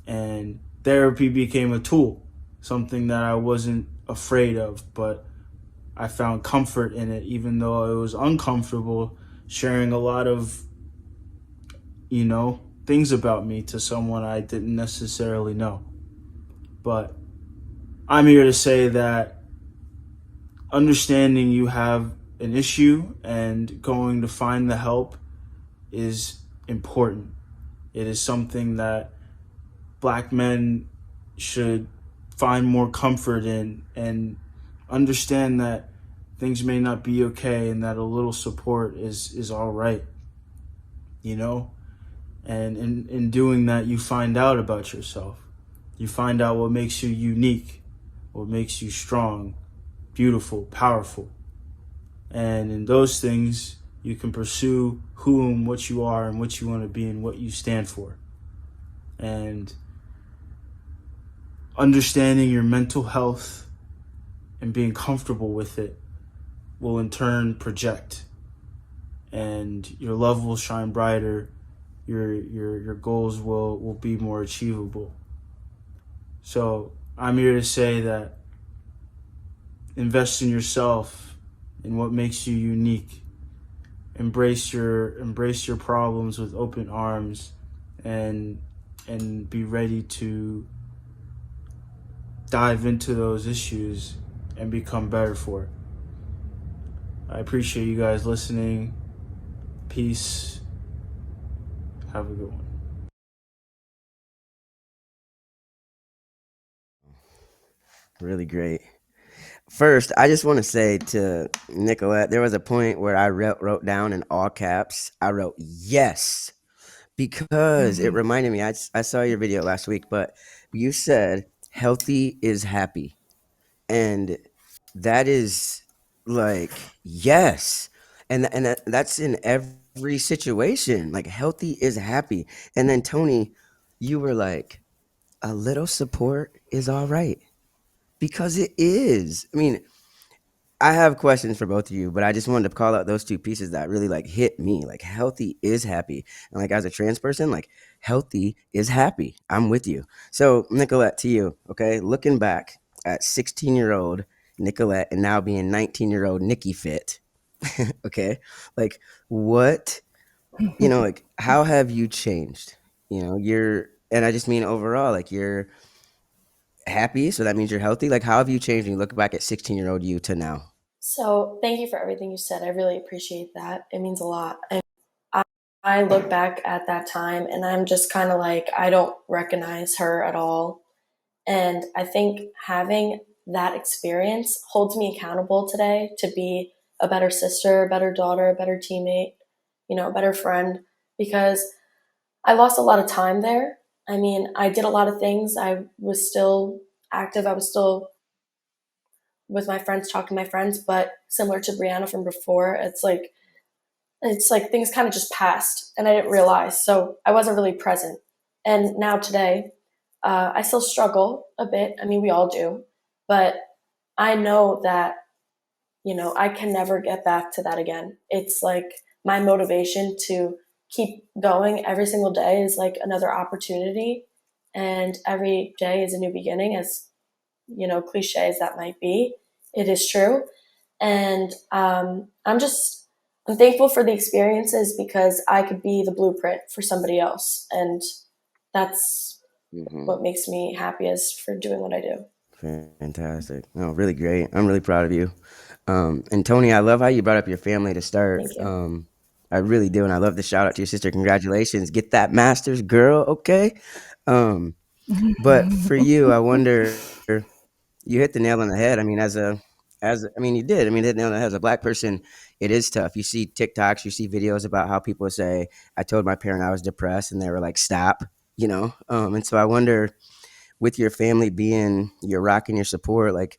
And therapy became a tool, something that I wasn't afraid of, but I found comfort in it, even though it was uncomfortable sharing a lot of, you know, things about me to someone I didn't necessarily know. But I'm here to say that understanding you have an issue and going to find the help is important. It is something that black men should find more comfort in and understand that things may not be okay and that a little support is all right, you know? And in doing that, you find out about yourself. You find out what makes you unique, what makes you strong, beautiful, powerful. And in those things, you can pursue who and what you are and what you want to be and what you stand for. And understanding your mental health and being comfortable with it will in turn project, and your love will shine brighter. Your goals will be more achievable. So I'm here to say that invest in yourself, in what makes you unique. Embrace your problems with open arms, and be ready to dive into those issues and become better for it. I appreciate you guys listening. Peace. Have a good one. Really great. First, I just want to say to Nicolette, there was a point where I wrote down in all caps, I wrote yes, because it reminded me, I saw your video last week, but you said healthy is happy. And that is like, yes. And that's in every situation. Like, healthy is happy. And then, Tony, you were like, a little support is all right. Because it is. I mean, I have questions for both of you, but I just wanted to call out those two pieces that really like hit me. Like, healthy is happy. And like, as a trans person, like, healthy is happy. I'm with you. So, Nicolette, to you, okay? Looking back at 16-year-old Nicolette and now being 19-year-old Nikki Fit, okay? Like, what, like, how have you changed? And I just mean overall, like, you're happy, so that means you're healthy. Like, how have you changed when you look back at 16-year-old you to now? So thank you for everything you said. I really appreciate that. It means a lot. And I look back at that time and I'm just kind of like, I don't recognize her at all. And I think having that experience holds me accountable today to be a better sister, a better daughter, a better teammate, a better friend, because I lost a lot of time there. I mean, I did a lot of things. I was still active. I was still with my friends, talking to my friends, but similar to Brianna from before, it's like things kind of just passed and I didn't realize. So I wasn't really present. And now today, I still struggle a bit. I mean, we all do, but I know that, I can never get back to that again. It's like my motivation to keep going. Every single day is like another opportunity, and every day is a new beginning, as cliche as that might be. It is true. And I'm thankful for the experiences because I could be the blueprint for somebody else. And that's what makes me happiest for doing what I do. Fantastic. No, really great. I'm really proud of you. And Tony, I love how you brought up your family to start. Thank you. I really do. And I love the shout out to your sister. Congratulations. Get that master's, girl. Okay. But for you, I wonder, you hit the nail on the head. I mean, you did. I mean, hit the nail on the head. As a Black person, it is tough. You see TikToks, you see videos about how people say, I told my parent I was depressed and they were like, stop, and so I wonder, with your family being your rock and your support, like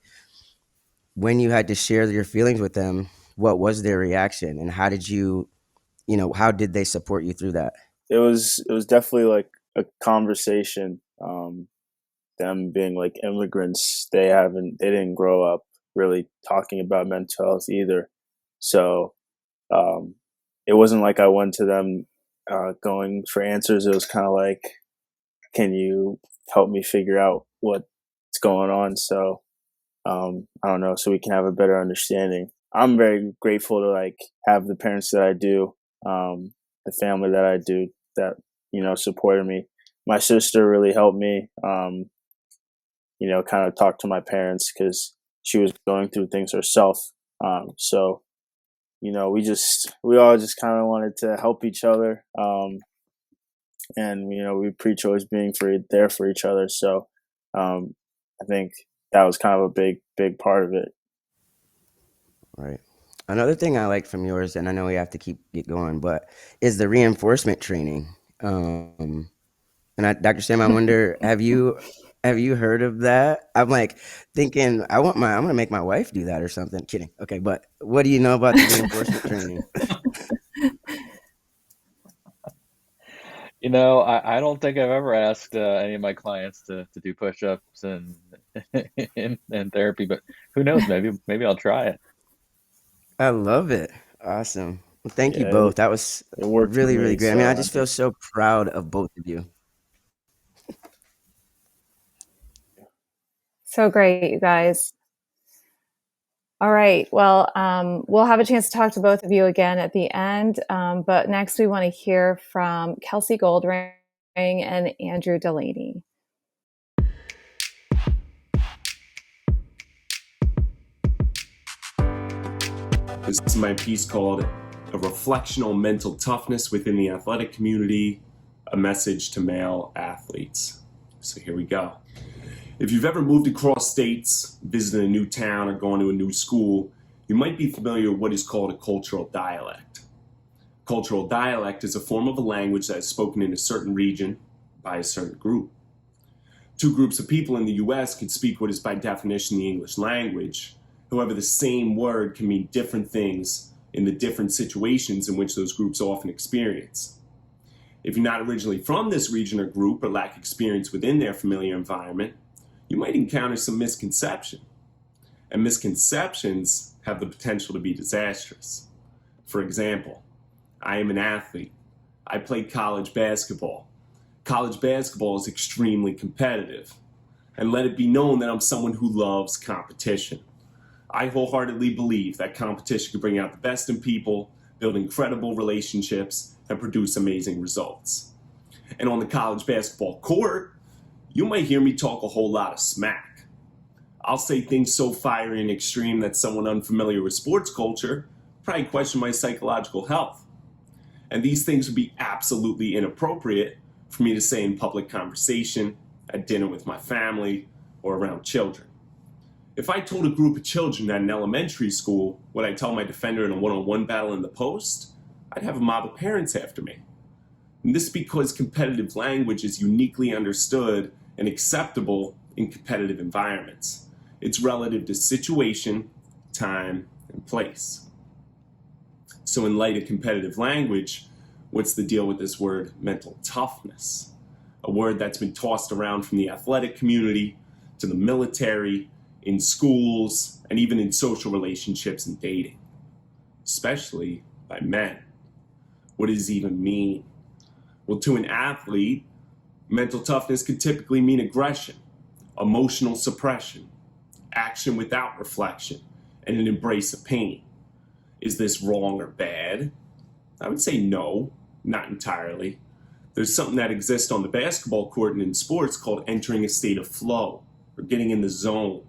when you had to share your feelings with them, what was their reaction and how did how did they support you through that? It was definitely like a conversation. Them being like immigrants, they didn't grow up really talking about mental health either. So it wasn't like I went to them going for answers. It was kind of like, can you help me figure out what's going on? So I don't know, so we can have a better understanding. I'm very grateful to like have the parents that I do, the family that I do that, supported me. My sister really helped me, kind of talk to my parents because she was going through things herself. So, we all just kind of wanted to help each other. And, we preach always being there for each other. So I think that was kind of a big part of it. Right. Another thing I like from yours, and I know we have to get going, but is the reinforcement training. Dr. Sam, I wonder, have you heard of that? I'm like thinking I'm gonna make my wife do that or something. Kidding. Okay, but what do you know about the reinforcement training? I don't think I've ever asked any of my clients to do push-ups and in therapy, but who knows? Maybe I'll try it. I love it. Awesome. Well, thank you Yeah, both. That was it worked for really, me, really great. I mean, so I just feel so proud of both of you. So great, you guys. All right. Well, we'll have a chance to talk to both of you again at the end. But next, we want to hear from Kelsey Goldring and Andrew Delaney. This is my piece called A Reflection on Mental Toughness Within the Athletic Community, a Message to Male Athletes. So here we go. If you've ever moved across states, visited a new town, or gone to a new school, you might be familiar with what is called a cultural dialect. Cultural dialect is a form of a language that is spoken in a certain region by a certain group. Two groups of people in the US can speak what is by definition the English language. However, the same word can mean different things in the different situations in which those groups often experience. If you're not originally from this region or group or lack experience within their familiar environment, you might encounter some misconception. And misconceptions have the potential to be disastrous. For example, I am an athlete. I play college basketball. College basketball is extremely competitive. And let it be known that I'm someone who loves competition. I wholeheartedly believe that competition can bring out the best in people, build incredible relationships, and produce amazing results. And on the college basketball court, you might hear me talk a whole lot of smack. I'll say things so fiery and extreme that someone unfamiliar with sports culture probably question my psychological health. And these things would be absolutely inappropriate for me to say in public conversation, at dinner with my family, or around children. If I told a group of children at an elementary school what I tell my defender in a one-on-one battle in the post, I'd have a mob of parents after me. And this is because competitive language is uniquely understood and acceptable in competitive environments. It's relative to situation, time, and place. So in light of competitive language, what's the deal with this word mental toughness? A word that's been tossed around from the athletic community to the military, in schools, and even in social relationships and dating, especially by men. What does it even mean? Well, to an athlete, mental toughness could typically mean aggression, emotional suppression, action without reflection, and an embrace of pain. Is this wrong or bad? I would say no, not entirely. There's something that exists on the basketball court and in sports called entering a state of flow, or getting in the zone.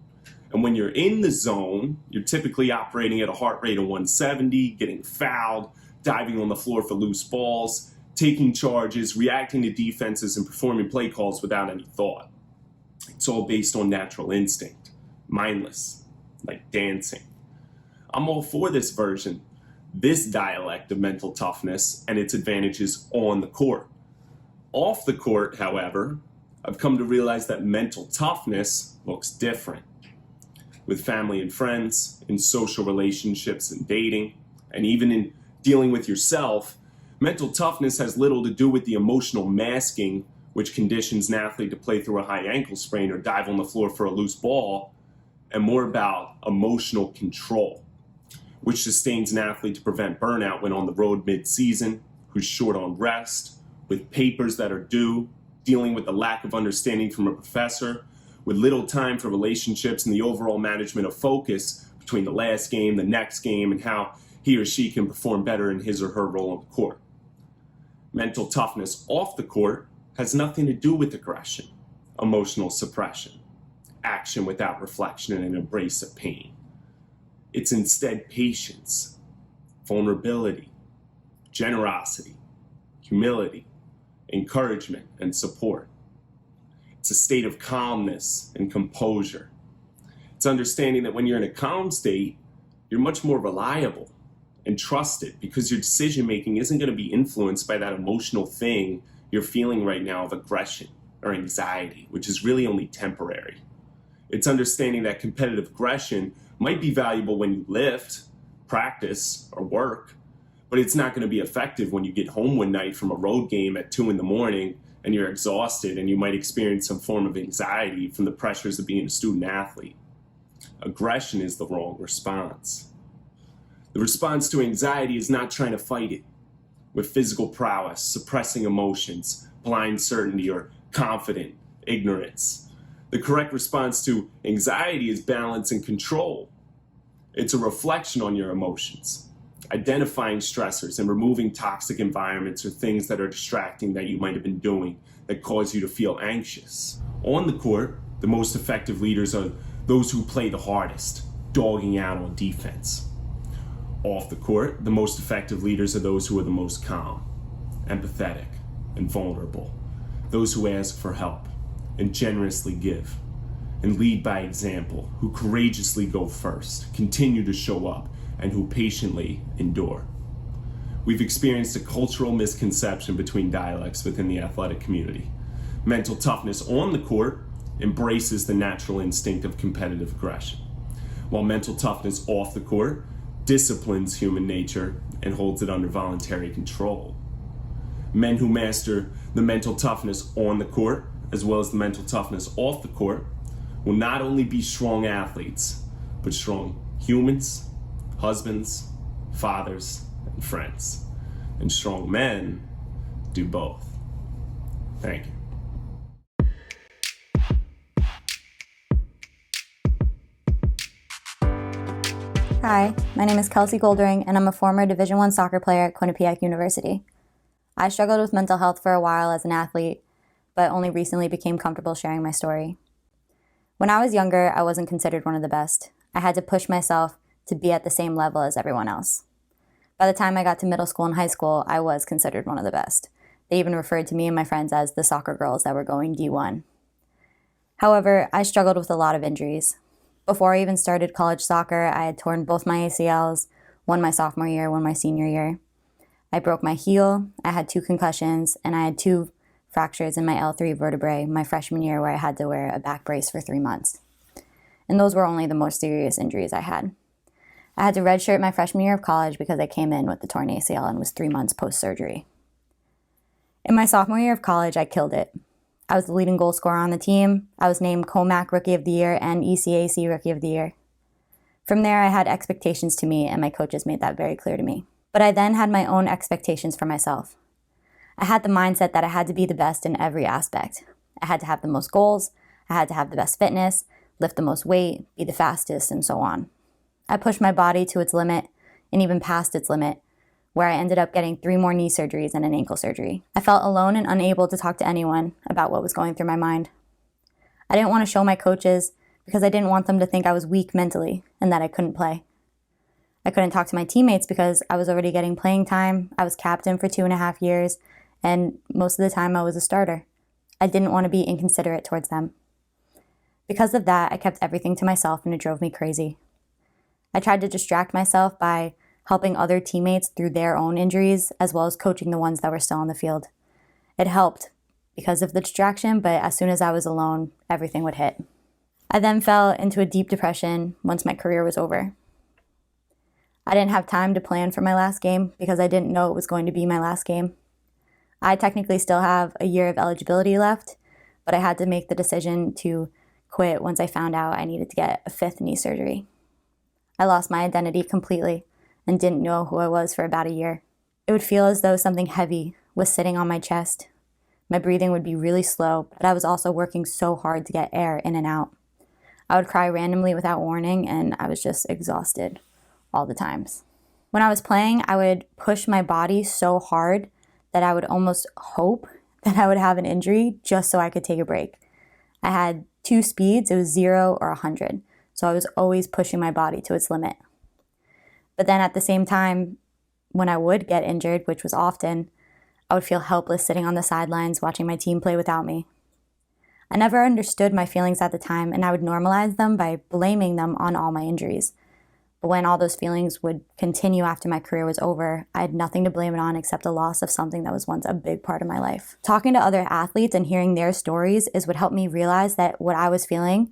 And when you're in the zone, you're typically operating at a heart rate of 170, getting fouled, diving on the floor for loose balls, taking charges, reacting to defenses, and performing play calls without any thought. It's all based on natural instinct, mindless, like dancing. I'm all for this version, this dialect of mental toughness and its advantages on the court. Off the court, however, I've come to realize that mental toughness looks different. With family and friends, in social relationships and dating, and even in dealing with yourself, mental toughness has little to do with the emotional masking which conditions an athlete to play through a high ankle sprain or dive on the floor for a loose ball, and more about emotional control, which sustains an athlete to prevent burnout when on the road mid-season, who's short on rest, with papers that are due, dealing with the lack of understanding from a professor, with little time for relationships and the overall management of focus between the last game, the next game, and how he or she can perform better in his or her role on the court. Mental toughness off the court has nothing to do with aggression, emotional suppression, action without reflection, and an embrace of pain. It's instead patience, vulnerability, generosity, humility, encouragement, and support. It's a state of calmness and composure. It's understanding that when you're in a calm state, you're much more reliable and trusted because your decision-making isn't going to be influenced by that emotional thing you're feeling right now of aggression or anxiety, which is really only temporary. It's understanding that competitive aggression might be valuable when you lift, practice, or work, but it's not going to be effective when you get home one night from a road game at 2 a.m. and you're exhausted and you might experience some form of anxiety from the pressures of being a student athlete. Aggression is the wrong response. The response to anxiety is not trying to fight it with physical prowess, suppressing emotions, blind certainty, or confident ignorance. The correct response to anxiety is balance and control. It's a reflection on your emotions, identifying stressors and removing toxic environments or things that are distracting that you might have been doing that cause you to feel anxious. On the court, the most effective leaders are those who play the hardest, dogging out on defense. Off the court, the most effective leaders are those who are the most calm, empathetic, and vulnerable, those who ask for help and generously give, and lead by example, who courageously go first, continue to show up, and who patiently endure. We've experienced a cultural misconception between dialects within the athletic community. Mental toughness on the court embraces the natural instinct of competitive aggression, while mental toughness off the court disciplines human nature and holds it under voluntary control. Men who master the mental toughness on the court, as well as the mental toughness off the court, will not only be strong athletes, but strong humans, husbands, fathers, and friends. And strong men do both. Thank you. Hi, my name is Kelsey Goldring, and I'm a former Division I soccer player at Quinnipiac University. I struggled with mental health for a while as an athlete, but only recently became comfortable sharing my story. When I was younger, I wasn't considered one of the best. I had to push myself to be at the same level as everyone else. By the time I got to middle school and high school, I was considered one of the best. They even referred to me and my friends as the soccer girls that were going D1. However, I struggled with a lot of injuries. Before I even started college soccer, I had torn both my ACLs, one my sophomore year, one my senior year. I broke my heel, I had 2 concussions, and I had 2 fractures in my L3 vertebrae my freshman year where I had to wear a back brace for 3 months. And those were only the most serious injuries I had. I had to redshirt my freshman year of college because I came in with the torn ACL and was 3 months post-surgery. In my sophomore year of college, I killed it. I was the leading goal scorer on the team. I was named COMAC Rookie of the Year and ECAC Rookie of the Year. From there, I had expectations to meet, and my coaches made that very clear to me. But I then had my own expectations for myself. I had the mindset that I had to be the best in every aspect. I had to have the most goals, I had to have the best fitness, lift the most weight, be the fastest, and so on. I pushed my body to its limit and even past its limit, where I ended up getting 3 more knee surgeries and an ankle surgery. I felt alone and unable to talk to anyone about what was going through my mind. I didn't want to show my coaches because I didn't want them to think I was weak mentally and that I couldn't play. I couldn't talk to my teammates because I was already getting playing time. I was captain for 2.5 years, and most of the time I was a starter. I didn't want to be inconsiderate towards them. Because of that, I kept everything to myself, and it drove me crazy. I tried to distract myself by helping other teammates through their own injuries, as well as coaching the ones that were still on the field. It helped because of the distraction, but as soon as I was alone, everything would hit. I then fell into a deep depression once my career was over. I didn't have time to plan for my last game because I didn't know it was going to be my last game. I technically still have a year of eligibility left, but I had to make the decision to quit once I found out I needed to get a 5th knee surgery. I lost my identity completely and didn't know who I was for about a year. It would feel as though something heavy was sitting on my chest. My breathing would be really slow, but I was also working so hard to get air in and out. I would cry randomly without warning, and I was just exhausted all the times. When I was playing, I would push my body so hard that I would almost hope that I would have an injury just so I could take a break. I had 2 speeds, it was 0 or 100, so I was always pushing my body to its limit. But then at the same time, when I would get injured, which was often, I would feel helpless sitting on the sidelines watching my team play without me. I never understood my feelings at the time, and I would normalize them by blaming them on all my injuries. But when all those feelings would continue after my career was over, I had nothing to blame it on except the loss of something that was once a big part of my life. Talking to other athletes and hearing their stories is what helped me realize that what I was feeling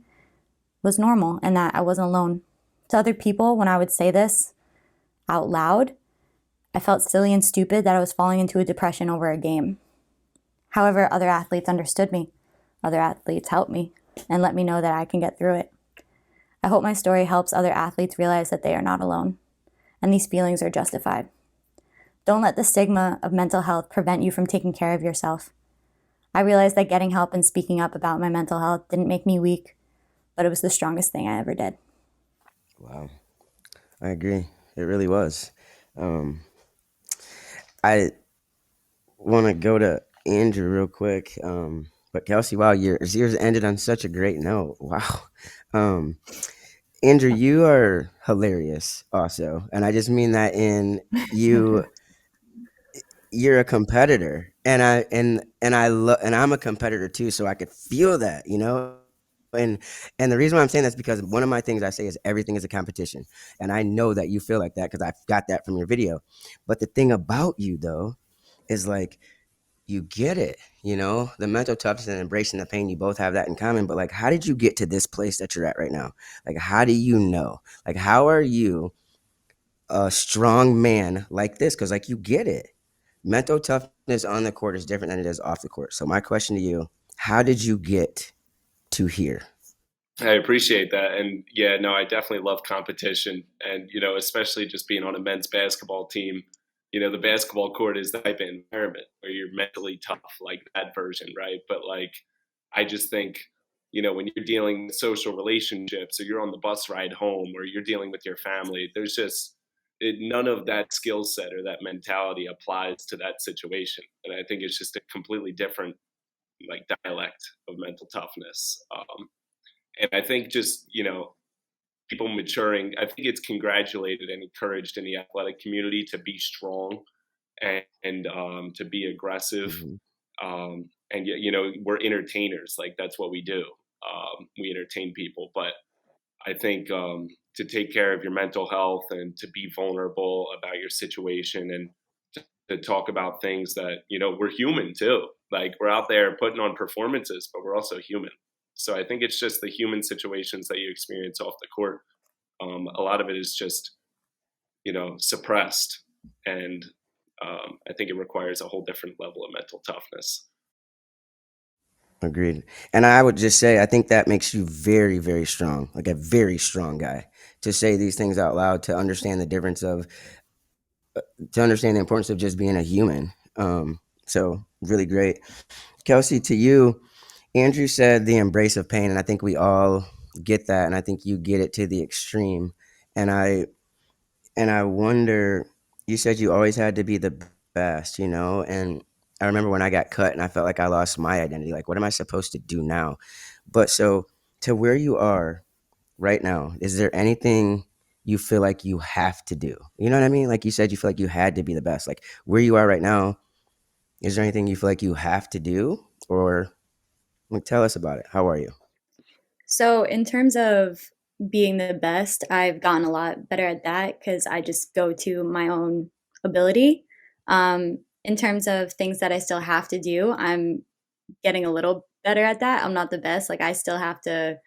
was normal and that I wasn't alone. To other people, when I would say this out loud, I felt silly and stupid that I was falling into a depression over a game. However, other athletes understood me. Other athletes helped me and let me know that I can get through it. I hope my story helps other athletes realize that they are not alone, and these feelings are justified. Don't let the stigma of mental health prevent you from taking care of yourself. I realized that getting help and speaking up about my mental health didn't make me weak, but it was the strongest thing I ever did. Wow. I agree. It really was. I want to go to Andrew real quick. But Kelsey, wow, yours ended on such a great note. Wow. Andrew, you are hilarious also. And I just mean that in you're a competitor. And I'm a competitor too, so I could feel that, you know? And the reason why I'm saying that's because one of my things I say is everything is a competition. And I know that you feel like that because I've got that from your video. But the thing about you though is like you get it, you know, the mental toughness and embracing the pain, you both have that in common. But like, how did you get to this place that you're at right now? Like, how do you know? Like, how are you a strong man like this? Because like you get it. Mental toughness on the court is different than it is off the court. So my question to you, how did you get to here? I appreciate that. And yeah, no, I definitely love competition. And, you know, especially just being on a men's basketball team, you know, the basketball court is the type of environment where you're mentally tough, like that version, right? But like, I just think, you know, when you're dealing with social relationships or you're on the bus ride home or you're dealing with your family, there's just none of that skill set or that mentality applies to that situation. And I think it's just a completely different like dialect of mental toughness. And I think just, you know, people maturing, I think it's congratulated and encouraged in the athletic community to be strong and to be aggressive. And, you know, we're entertainers. Like that's what we do. We entertain people. But I think to take care of your mental health and to be vulnerable about your situation and to talk about things that, you know, we're human too. Like we're out there putting on performances, but we're also human. So I think it's just the human situations that you experience off the court. A lot of it is just, you know, suppressed. And I think it requires a whole different level of mental toughness. Agreed. And I would just say, I think that makes you very, very strong, like a very strong guy to say these things out loud, to understand the difference of to understand the importance of just being a human. So really great. Kelsey, to you, Andrew said the embrace of pain, and I think we all get that, and I think you get it to the extreme. And I wonder, you said you always had to be the best, and I remember when I got cut and I felt like I lost my identity. Like, what am I supposed to do now? But so to where you are right now, is there anything you feel like you have to do? You know what I mean? Like you said, you feel like you had to be the best. Like where you are right now, is there anything you feel like you have to do? Or like, tell us about it. How are you? So, in terms of being the best, I've gotten a lot better at that because I just go to my own ability. In terms of things that I still have to do, I'm getting a little better at that. I'm not the best. Like, I still have to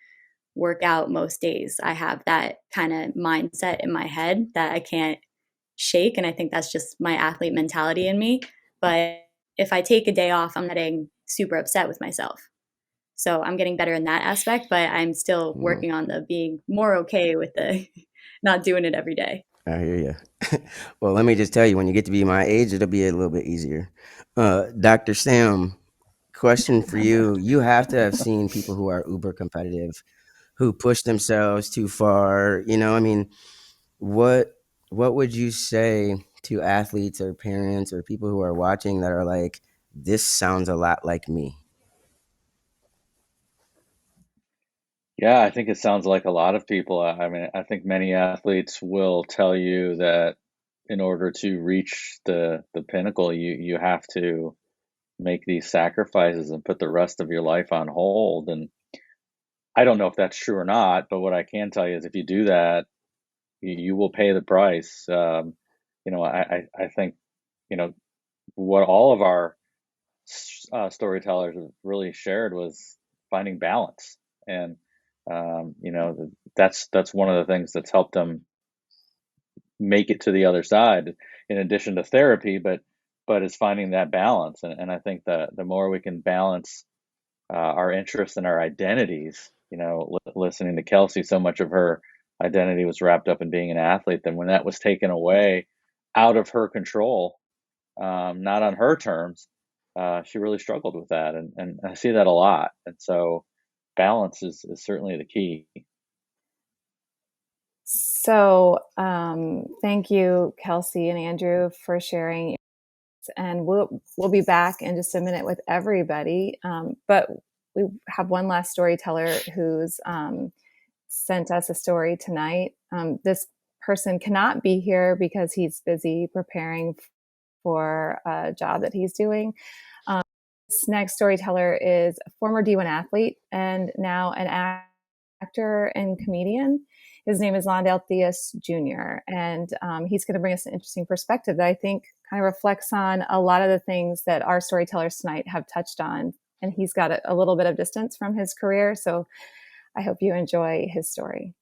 work out most days. I have that kind of mindset in my head that I can't shake. And I think that's just my athlete mentality in me. But if I take a day off, I'm getting super upset with myself. So I'm getting better in that aspect, but I'm still working on the being more okay with the not doing it every day. I hear you. Well, let me just tell you, when you get to be my age, it'll be a little bit easier. Dr. Sam, question for you. You have to have seen people who are uber competitive, who push themselves too far. I mean, what would you say to athletes or parents or people who are watching that are like, this sounds a lot like me? Yeah, I think it sounds like a lot of people. I mean, I think many athletes will tell you that in order to reach the pinnacle, you have to make these sacrifices and put the rest of your life on hold. And I don't know if that's true or not, but what I can tell you is if you do that, you will pay the price. I think, what all of our storytellers have really shared was finding balance. And, that's one of the things that's helped them make it to the other side in addition to therapy, but is finding that balance. And I think that the more we can balance our interests and our identities, listening to Kelsey, so much of her identity was wrapped up in being an athlete. Then when that was taken away out of her control, not on her terms, she really struggled with that. And I see that a lot. And so balance is certainly the key. So, thank you, Kelsey and Andrew, for sharing. And we'll be back in just a minute with everybody. But we have one last storyteller who's sent us a story tonight. This person cannot be here because he's busy preparing for a job that he's doing. This next storyteller is a former D1 athlete and now an actor and comedian. His name is Londell Theus Jr., and he's going to bring us an interesting perspective that I think kind of reflects on a lot of the things that our storytellers tonight have touched on. And he's got a little bit of distance from his career, so I hope you enjoy his story.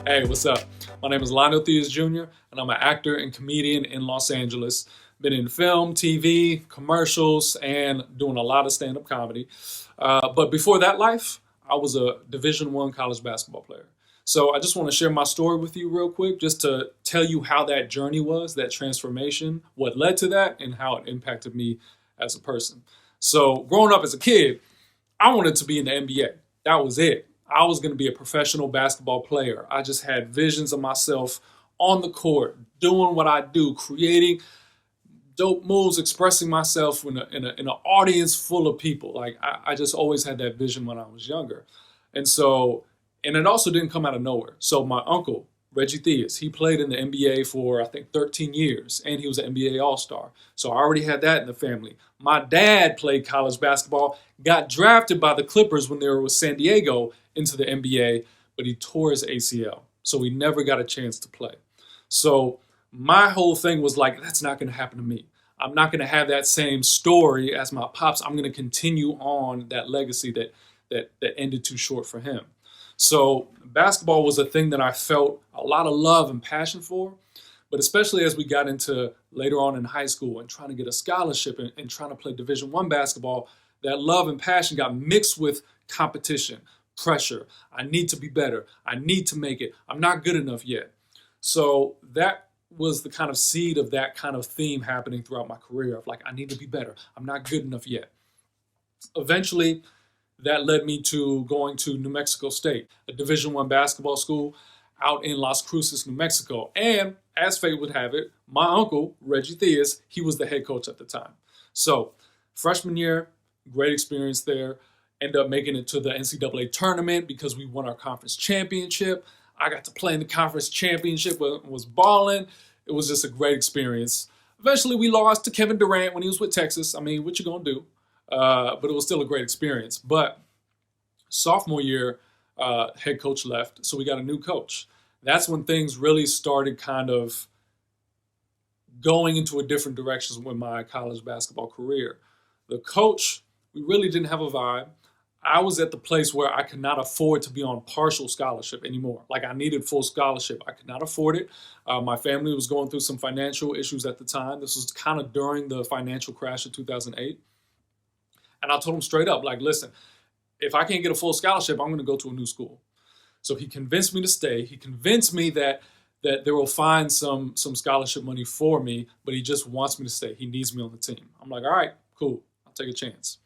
Hey, what's up? My name is Londell Theus Jr., and I'm an actor and comedian in Los Angeles. Been in film, TV, commercials, and doing a lot of stand-up comedy. But before that life, I was a Division I college basketball player. So I just want to share my story with you real quick, just to tell you how that journey was, that transformation, what led to that, and how it impacted me as a person. So growing up as a kid, I wanted to be in the NBA. That was it. I was going to be a professional basketball player. I just had visions of myself on the court, doing what I do, creating dope moves, expressing myself in an audience full of people. Like I just always had that vision when I was younger. And it also didn't come out of nowhere. So my uncle, Reggie Theus, he played in the NBA for, I think, 13 years, and he was an NBA All-Star. So I already had that in the family. My dad played college basketball, got drafted by the Clippers when they were with San Diego into the NBA, but he tore his ACL. So he never got a chance to play. So my whole thing was like, that's not going to happen to me. I'm not going to have that same story as my pops. I'm going to continue on that legacy that ended too short for him. So basketball was a thing that I felt a lot of love and passion for, but especially as we got into later on in high school and trying to get a scholarship and trying to play Division I basketball, that love and passion got mixed with competition, pressure. I need to be better. I need to make it. I'm not good enough yet. So that was the kind of seed of that kind of theme happening throughout my career of like, I need to be better. I'm not good enough yet. Eventually, that led me to going to New Mexico State, a Division I basketball school out in Las Cruces, New Mexico. And as fate would have it, my uncle, Reggie Theus, he was the head coach at the time. So freshman year, great experience there. Ended up making it to the NCAA tournament because we won our conference championship. I got to play in the conference championship, was balling. It was just a great experience. Eventually, we lost to Kevin Durant when he was with Texas. I mean, what you gonna do? But it was still a great experience. But sophomore year, head coach left, so we got a new coach. That's when things really started kind of going into a different direction with my college basketball career. The coach, we really didn't have a vibe. I was at the place where I could not afford to be on partial scholarship anymore. Like I needed full scholarship. I could not afford it. My family was going through some financial issues at the time. This was kind of during the financial crash of 2008. And I told him straight up, like, listen, if I can't get a full scholarship, I'm going to go to a new school. So he convinced me to stay. He convinced me that they will find some scholarship money for me, but he just wants me to stay. He needs me on the team. I'm like, all right, cool. I'll take a chance.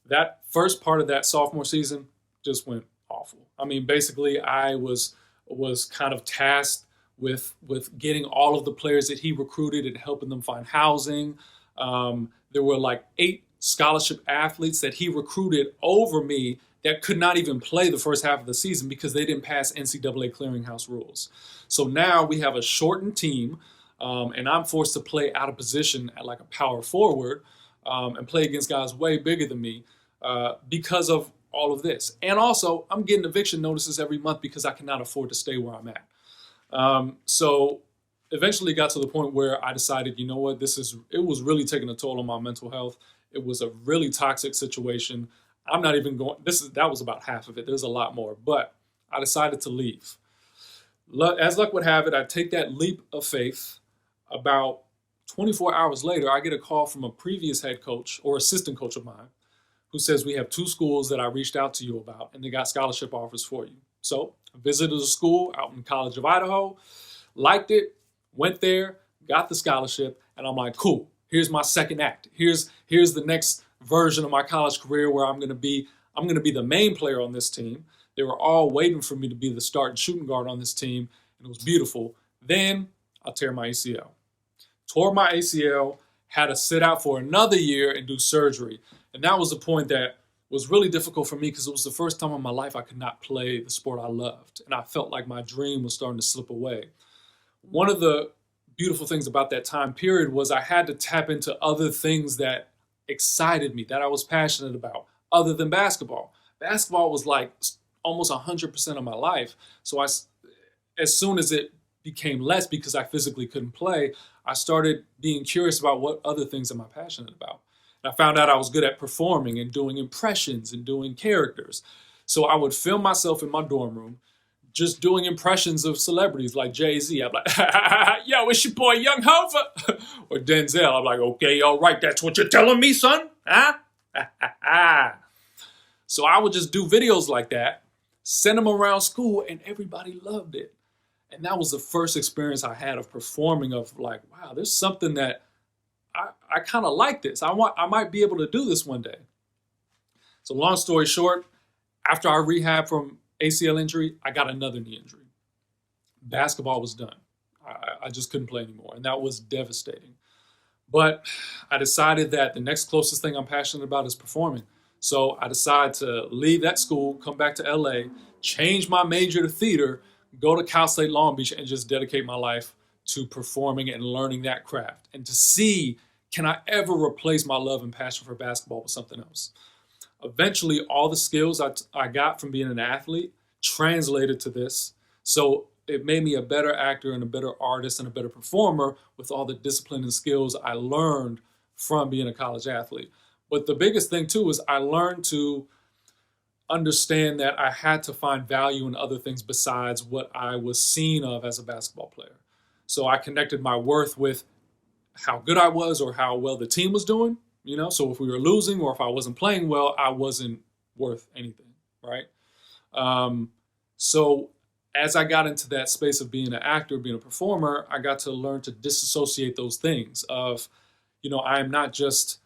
That first part of that sophomore season just went awful. I mean, basically, I was kind of tasked with getting all of the players that he recruited and helping them find housing. There were like 8 scholarship athletes that he recruited over me that could not even play the first half of the season because they didn't pass NCAA clearinghouse rules. So now we have a shortened team, and I'm forced to play out of position at like a power forward and play against guys way bigger than me because of all of this. And also, I'm getting eviction notices every month because I cannot afford to stay where I'm at. So eventually got to the point where I decided, you know what, it was really taking a toll on my mental health. It was a really toxic situation. I'm not even going, that was about half of it. There's a lot more, but I decided to leave. As luck would have it, I take that leap of faith. About 24 hours later, I get a call from a previous head coach or assistant coach of mine who says, we have 2 schools that I reached out to you about, and they got scholarship offers for you. So I visited a school out in College of Idaho, liked it, went there, got the scholarship, and I'm like, cool, here's my second act. Here's the next version of my college career where I'm gonna be the main player on this team. They were all waiting for me to be the starting shooting guard on this team, and it was beautiful. Then I tear my ACL. Tore my ACL, had to sit out for another year and do surgery. And that was the point that was really difficult for me because it was the first time in my life I could not play the sport I loved. And I felt like my dream was starting to slip away. One of the beautiful things about that time period was I had to tap into other things that excited me, that I was passionate about, other than basketball. Basketball was like almost 100% of my life. So as soon as it became less because I physically couldn't play, I started being curious about what other things am I passionate about. And I found out I was good at performing and doing impressions and doing characters. So I would film myself in my dorm room just doing impressions of celebrities like Jay-Z. I'm like, yo, it's your boy Young Hova. Or Denzel. I'm like, okay, all right, that's what you're telling me, son? Huh? So I would just do videos like that, send them around school, and everybody loved it. And that was the first experience I had of performing, of like, wow, there's something that I kind of like this. I might be able to do this one day. So long story short, after I rehabbed from ACL injury, I got another knee injury. Basketball was done. I just couldn't play anymore, and that was devastating. But I decided that the next closest thing I'm passionate about is performing. So I decided to leave that school, come back to LA, change my major to theater, go to Cal State Long Beach, and just dedicate my life to performing and learning that craft, and to see, can I ever replace my love and passion for basketball with something else? Eventually, all the skills I got from being an athlete translated to this. So it made me a better actor and a better artist and a better performer with all the discipline and skills I learned from being a college athlete. But the biggest thing too is I learned to understand that I had to find value in other things besides what I was seen of as a basketball player. So I connected my worth with how good I was or how well the team was doing. So if we were losing or if I wasn't playing well, I wasn't worth anything, right? So as I got into that space of being an actor, being a performer, I got to learn to disassociate those things of, I am not just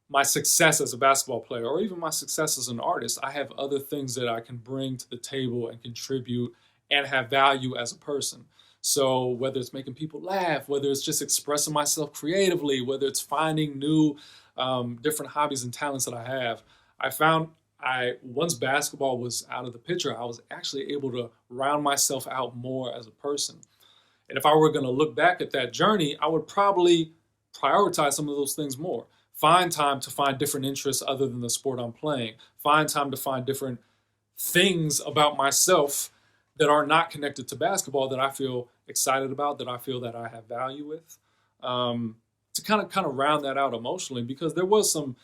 my success as a basketball player or even my success as an artist. I have other things that I can bring to the table and contribute and have value as a person. So whether it's making people laugh, whether it's just expressing myself creatively, whether it's finding new different hobbies and talents that I have, I found once basketball was out of the picture, I was actually able to round myself out more as a person. And if I were going to look back at that journey, I would probably prioritize some of those things more. Find time to find different interests other than the sport I'm playing. Find time to find different things about myself that are not connected to basketball that I feel excited about, that I feel that I have value with. To kind of round that out emotionally, because there was some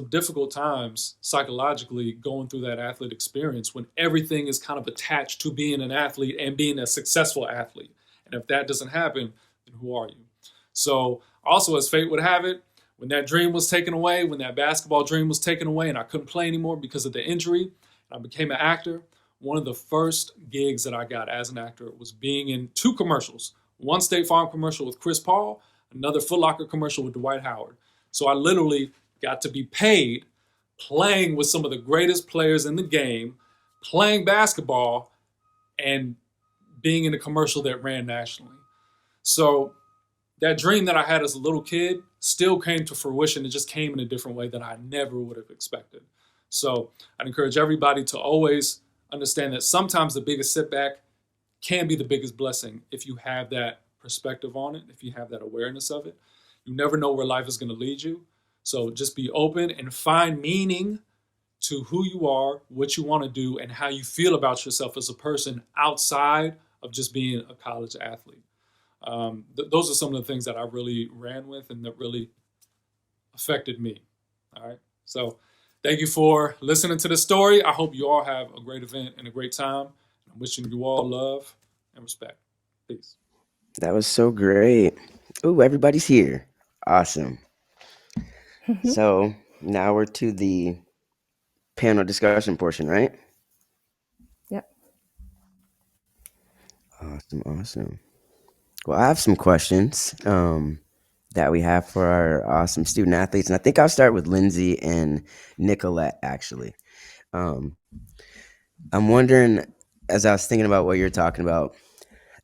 difficult times psychologically going through that athlete experience when everything is kind of attached to being an athlete and being a successful athlete. And if that doesn't happen, then who are you? So also, as fate would have it, when that dream was taken away, when that basketball dream was taken away and I couldn't play anymore because of the injury, and I became an actor, one of the first gigs that I got as an actor was being in two commercials. One State Farm commercial with Chris Paul, another Foot Locker commercial with Dwight Howard. So I literally got to be paid playing with some of the greatest players in the game, playing basketball, and being in a commercial that ran nationally. So that dream that I had as a little kid still came to fruition. It just came in a different way that I never would have expected. So I'd encourage everybody to always understand that sometimes the biggest setback can be the biggest blessing if you have that perspective on it, if you have that awareness of it. You never know where life is going to lead you. So just be open and find meaning to who you are, what you want to do, and how you feel about yourself as a person outside of just being a college athlete. Those are some of the things that I really ran with and that really affected me. All right. So thank you for listening to the story. I hope you all have a great event and a great time. I'm wishing you all love and respect. Peace. That was so great. Ooh, everybody's here. Awesome. So now we're to the panel discussion portion, right? Yep. Awesome. Well, I have some questions that we have for our awesome student athletes. And I think I'll start with Lindsay and Nicolette, actually. I'm wondering, as I was thinking about what you're talking about,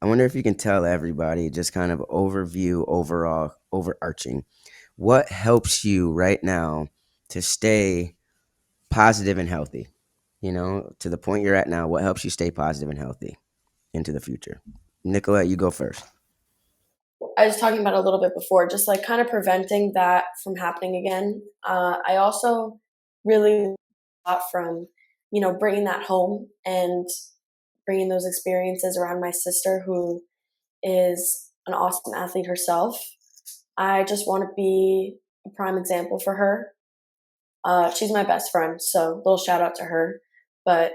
I wonder if you can tell everybody just kind of overall, overarching, what helps you right now to stay positive and healthy? To the point you're at now, what helps you stay positive and healthy into the future? Nicolette, you go first. I was talking about a little bit before, just like kind of preventing that from happening again. I also really got from, bringing that home and bringing those experiences around my sister, who is an awesome athlete herself. I just want to be a prime example for her. She's my best friend, so little shout out to her. But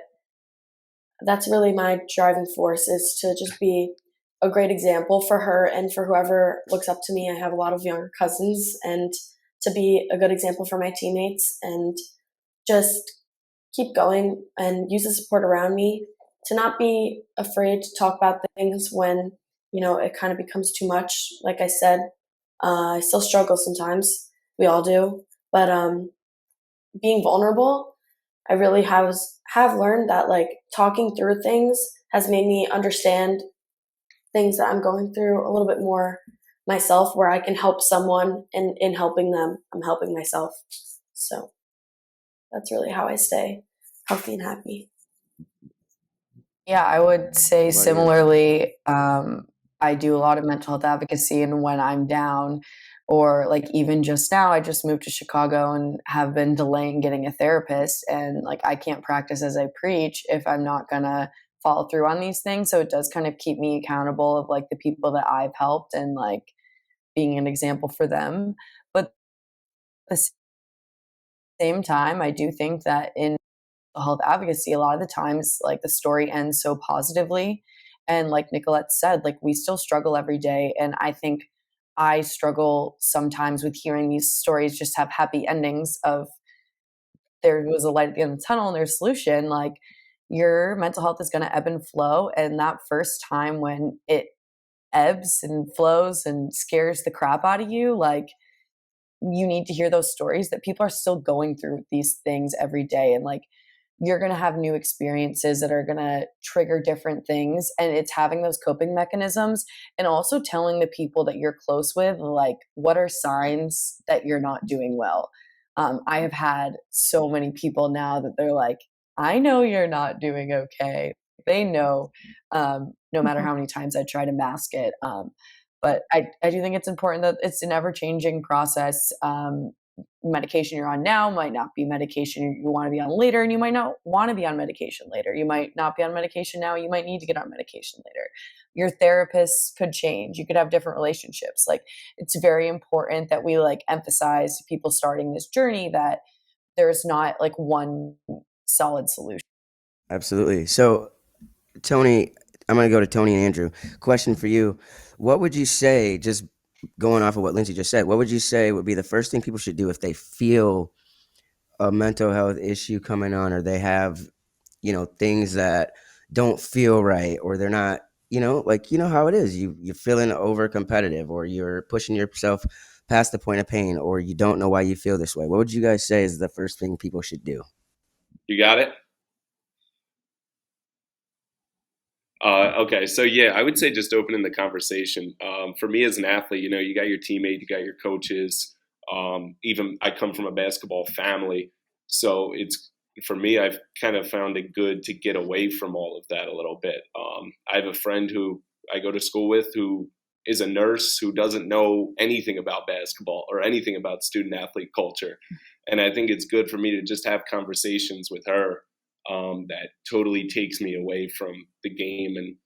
that's really my driving force, is to just be a great example for her and for whoever looks up to me. I have a lot of younger cousins, and to be a good example for my teammates and just keep going and use the support around me, to not be afraid to talk about things when, it kind of becomes too much. Like I said, I still struggle sometimes. We all do. But being vulnerable, I really have learned that, like, talking through things has made me understand things that I'm going through a little bit more myself, where I can help someone, and in helping them, I'm helping myself. So that's really how I stay healthy and happy. Yeah, I would say What about you? similarly, I do a lot of mental health advocacy, and when I'm down, or like even just now, I just moved to Chicago and have been delaying getting a therapist, and like I can't practice as I preach if I'm not gonna follow through on these things. So it does kind of keep me accountable of like the people that I've helped and like being an example for them. But at the same time, I do think that in health advocacy, a lot of the times like the story ends so positively, and like Nicolette said, like we still struggle every day, and I think I struggle sometimes with hearing these stories just have happy endings of there was a light at the end of the tunnel and there's a solution. Like your mental health is going to ebb and flow. And that first time when it ebbs and flows and scares the crap out of you, like, you need to hear those stories that people are still going through these things every day. And like, you're going to have new experiences that are going to trigger different things. And it's having those coping mechanisms and also telling the people that you're close with, like, what are signs that you're not doing well. I have had so many people now that they're like, I know you're not doing okay. They know, no matter how many times I try to mask it. But I do think it's important that it's an ever changing process. Medication you're on now might not be medication you want to be on later, and you might not want to be on medication later. You might not be on medication now. You might need to get on medication later. Your therapist could change. You could have different relationships. Like, it's very important that we like emphasize to people starting this journey that there's not like one solid solution. Absolutely. So, Tony, I'm going to go to Tony and Andrew. Question for you. What would you say, just going off of what Lindsay just said, what would you say would be the first thing people should do if they feel a mental health issue coming on, or they have, things that don't feel right, or they're not, like, how it is. You're feeling over competitive, or you're pushing yourself past the point of pain, or you don't know why you feel this way. What would you guys say is the first thing people should do? You got it? Okay, so yeah, I would say just opening the conversation. For me as an athlete, you got your teammate, you got your coaches. Even I come from a basketball family, so it's for me. I've kind of found it good to get away from all of that a little bit. I have a friend who I go to school with who is a nurse who doesn't know anything about basketball or anything about student athlete culture, and I think it's good for me to just have conversations with her that totally takes me away from the game and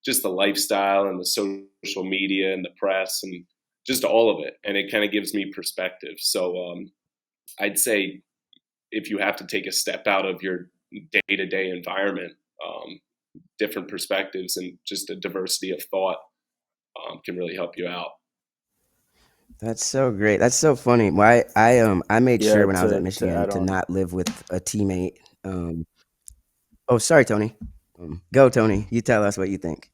just the lifestyle and the social media and the press and just all of it. And it kind of gives me perspective. So I'd say if you have to take a step out of your day-to-day environment, different perspectives and just a diversity of thought can really help you out. That's so great. That's so funny. Why I made Yeah, sure when I was at to Michigan add to on. not live with a teammate. Oh, sorry, Tony. Go, Tony. You tell us what you think.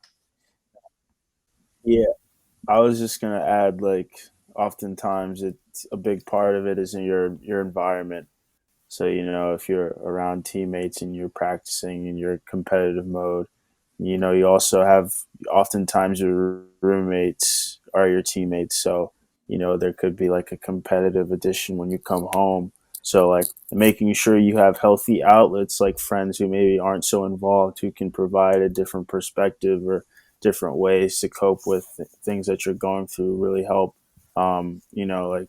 Yeah, I was just gonna add, like, oftentimes it's a big part of it is in your environment. So, if you're around teammates and you're practicing in your competitive mode, you also have oftentimes your roommates are your teammates. So, there could be like a competitive addition when you come home. So, like, making sure you have healthy outlets like friends who maybe aren't so involved, who can provide a different perspective or different ways to cope with things that you're going through really help. Like,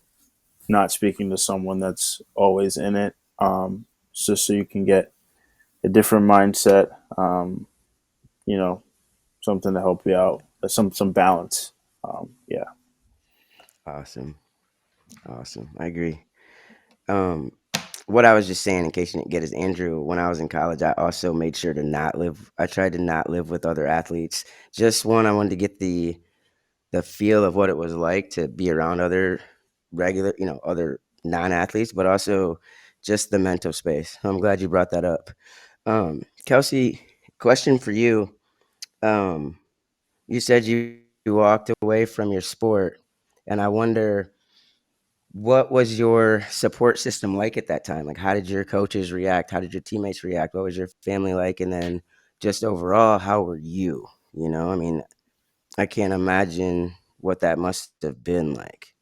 not speaking to someone that's always in it, just so you can get a different mindset, you know, something to help you out, some balance. Yeah. Awesome. Awesome. I agree. Um, what I was just saying, in case you didn't get, is Andrew, when I was in college, I also made sure to not live. I tried to not live with other athletes. Just one, I wanted to get the feel of what it was like to be around other regular, other non-athletes, but also just the mental space. I'm glad you brought that up. Kelsey, question for you. Um, you said you walked away from your sport, and I wonder, what was your support system like at that time? Like, how did your coaches react? How did your teammates react? What was your family like? And then just overall, how were you? I mean, I can't imagine what that must have been like.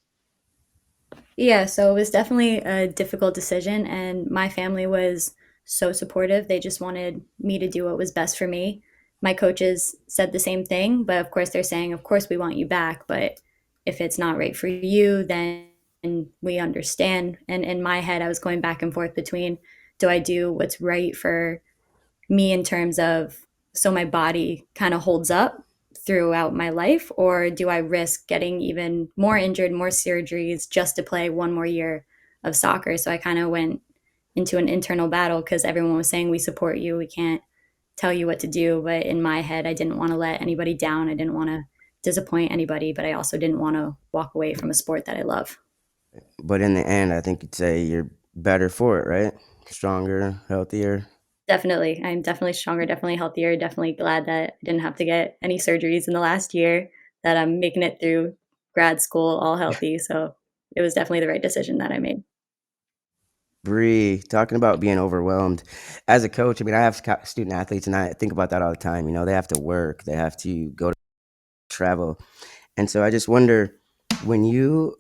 Yeah, so it was definitely a difficult decision, and my family was so supportive. They just wanted me to do what was best for me. My coaches said the same thing, but of course, they're saying, of course, we want you back, but if it's not right for you, then we understand. And in my head, I was going back and forth between, do I do what's right for me in terms of so my body kind of holds up throughout my life, or do I risk getting even more injured, more surgeries just to play one more year of soccer? So I kind of went into an internal battle because everyone was saying, we support you, we can't tell you what to do. But in my head, I didn't want to let anybody down, I didn't want to disappoint anybody, but I also didn't want to walk away from a sport that I love. But in the end, I think you'd say you're better for it, right? Stronger, healthier. Definitely. I'm definitely stronger, definitely healthier, definitely glad that I didn't have to get any surgeries in the last year, that I'm making it through grad school all healthy. So it was definitely the right decision that I made. Bree, talking about being overwhelmed. As a coach, I mean, I have student athletes, and I think about that all the time. You know, they have to work, they have to go to travel. And so I just wonder, when you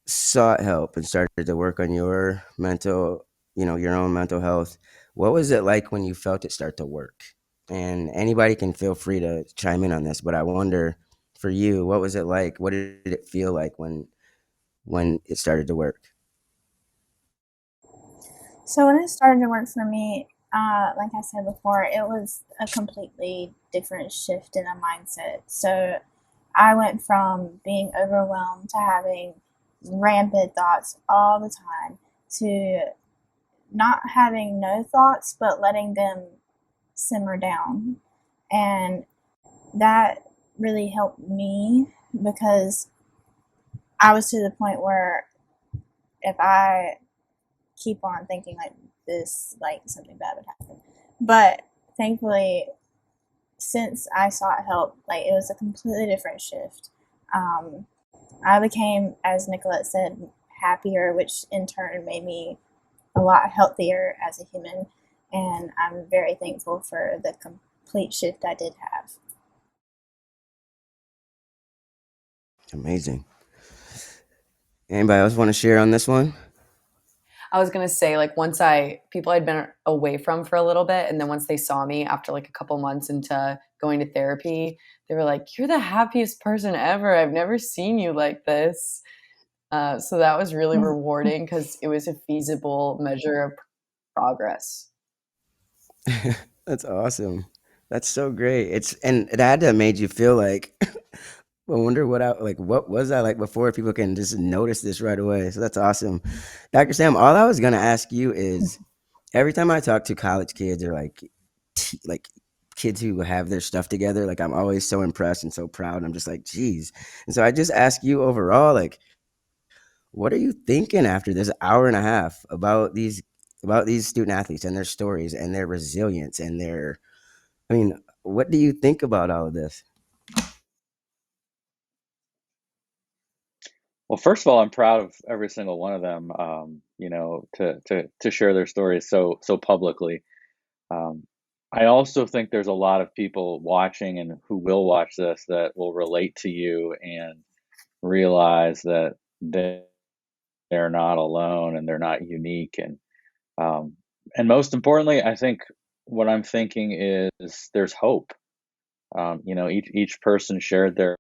sought help and started to work on your mental, your own mental health, what was it like when you felt it start to work? And anybody can feel free to chime in on this, but I wonder, for you, what was it like? What did it feel like when it started to work? So when it started to work for me, like I said before, it was a completely different shift in a mindset. So I went from being overwhelmed to having rampant thoughts all the time to not having no thoughts, but letting them simmer down. And that really helped me because I was to the point where if I keep on thinking like this, like something bad would happen. But thankfully, since I sought help, like it was a completely different shift. Um, I became, as Nicolette said, happier, which in turn made me a lot healthier as a human. And I'm very thankful for the complete shift I did have. Amazing. Anybody else want to share on this one? I was gonna say, like, people I'd been away from for a little bit, and then once they saw me after like a couple months into going to therapy, they were like, "You're the happiest person ever. I've never seen you like this." So that was really rewarding because it was a feasible measure of progress. That's awesome. That's so great. And it had to have made you feel like, I wonder what was I like before? People can just notice this right away. So that's awesome. Dr. Sam, all I was gonna ask you is, every time I talk to college kids or like kids who have their stuff together, like I'm always so impressed and so proud. I'm just like, geez. And so I just ask you overall, like, what are you thinking after this hour and a half about these student athletes and their stories and their resilience and their, I mean, what do you think about all of this? Well, first of all, I'm proud of every single one of them. To share their stories so publicly. Um, I also think there's a lot of people watching and who will watch this that will relate to you and realize that they're not alone and they're not unique. Um, and most importantly, I think what I'm thinking is there's hope. Each person shared their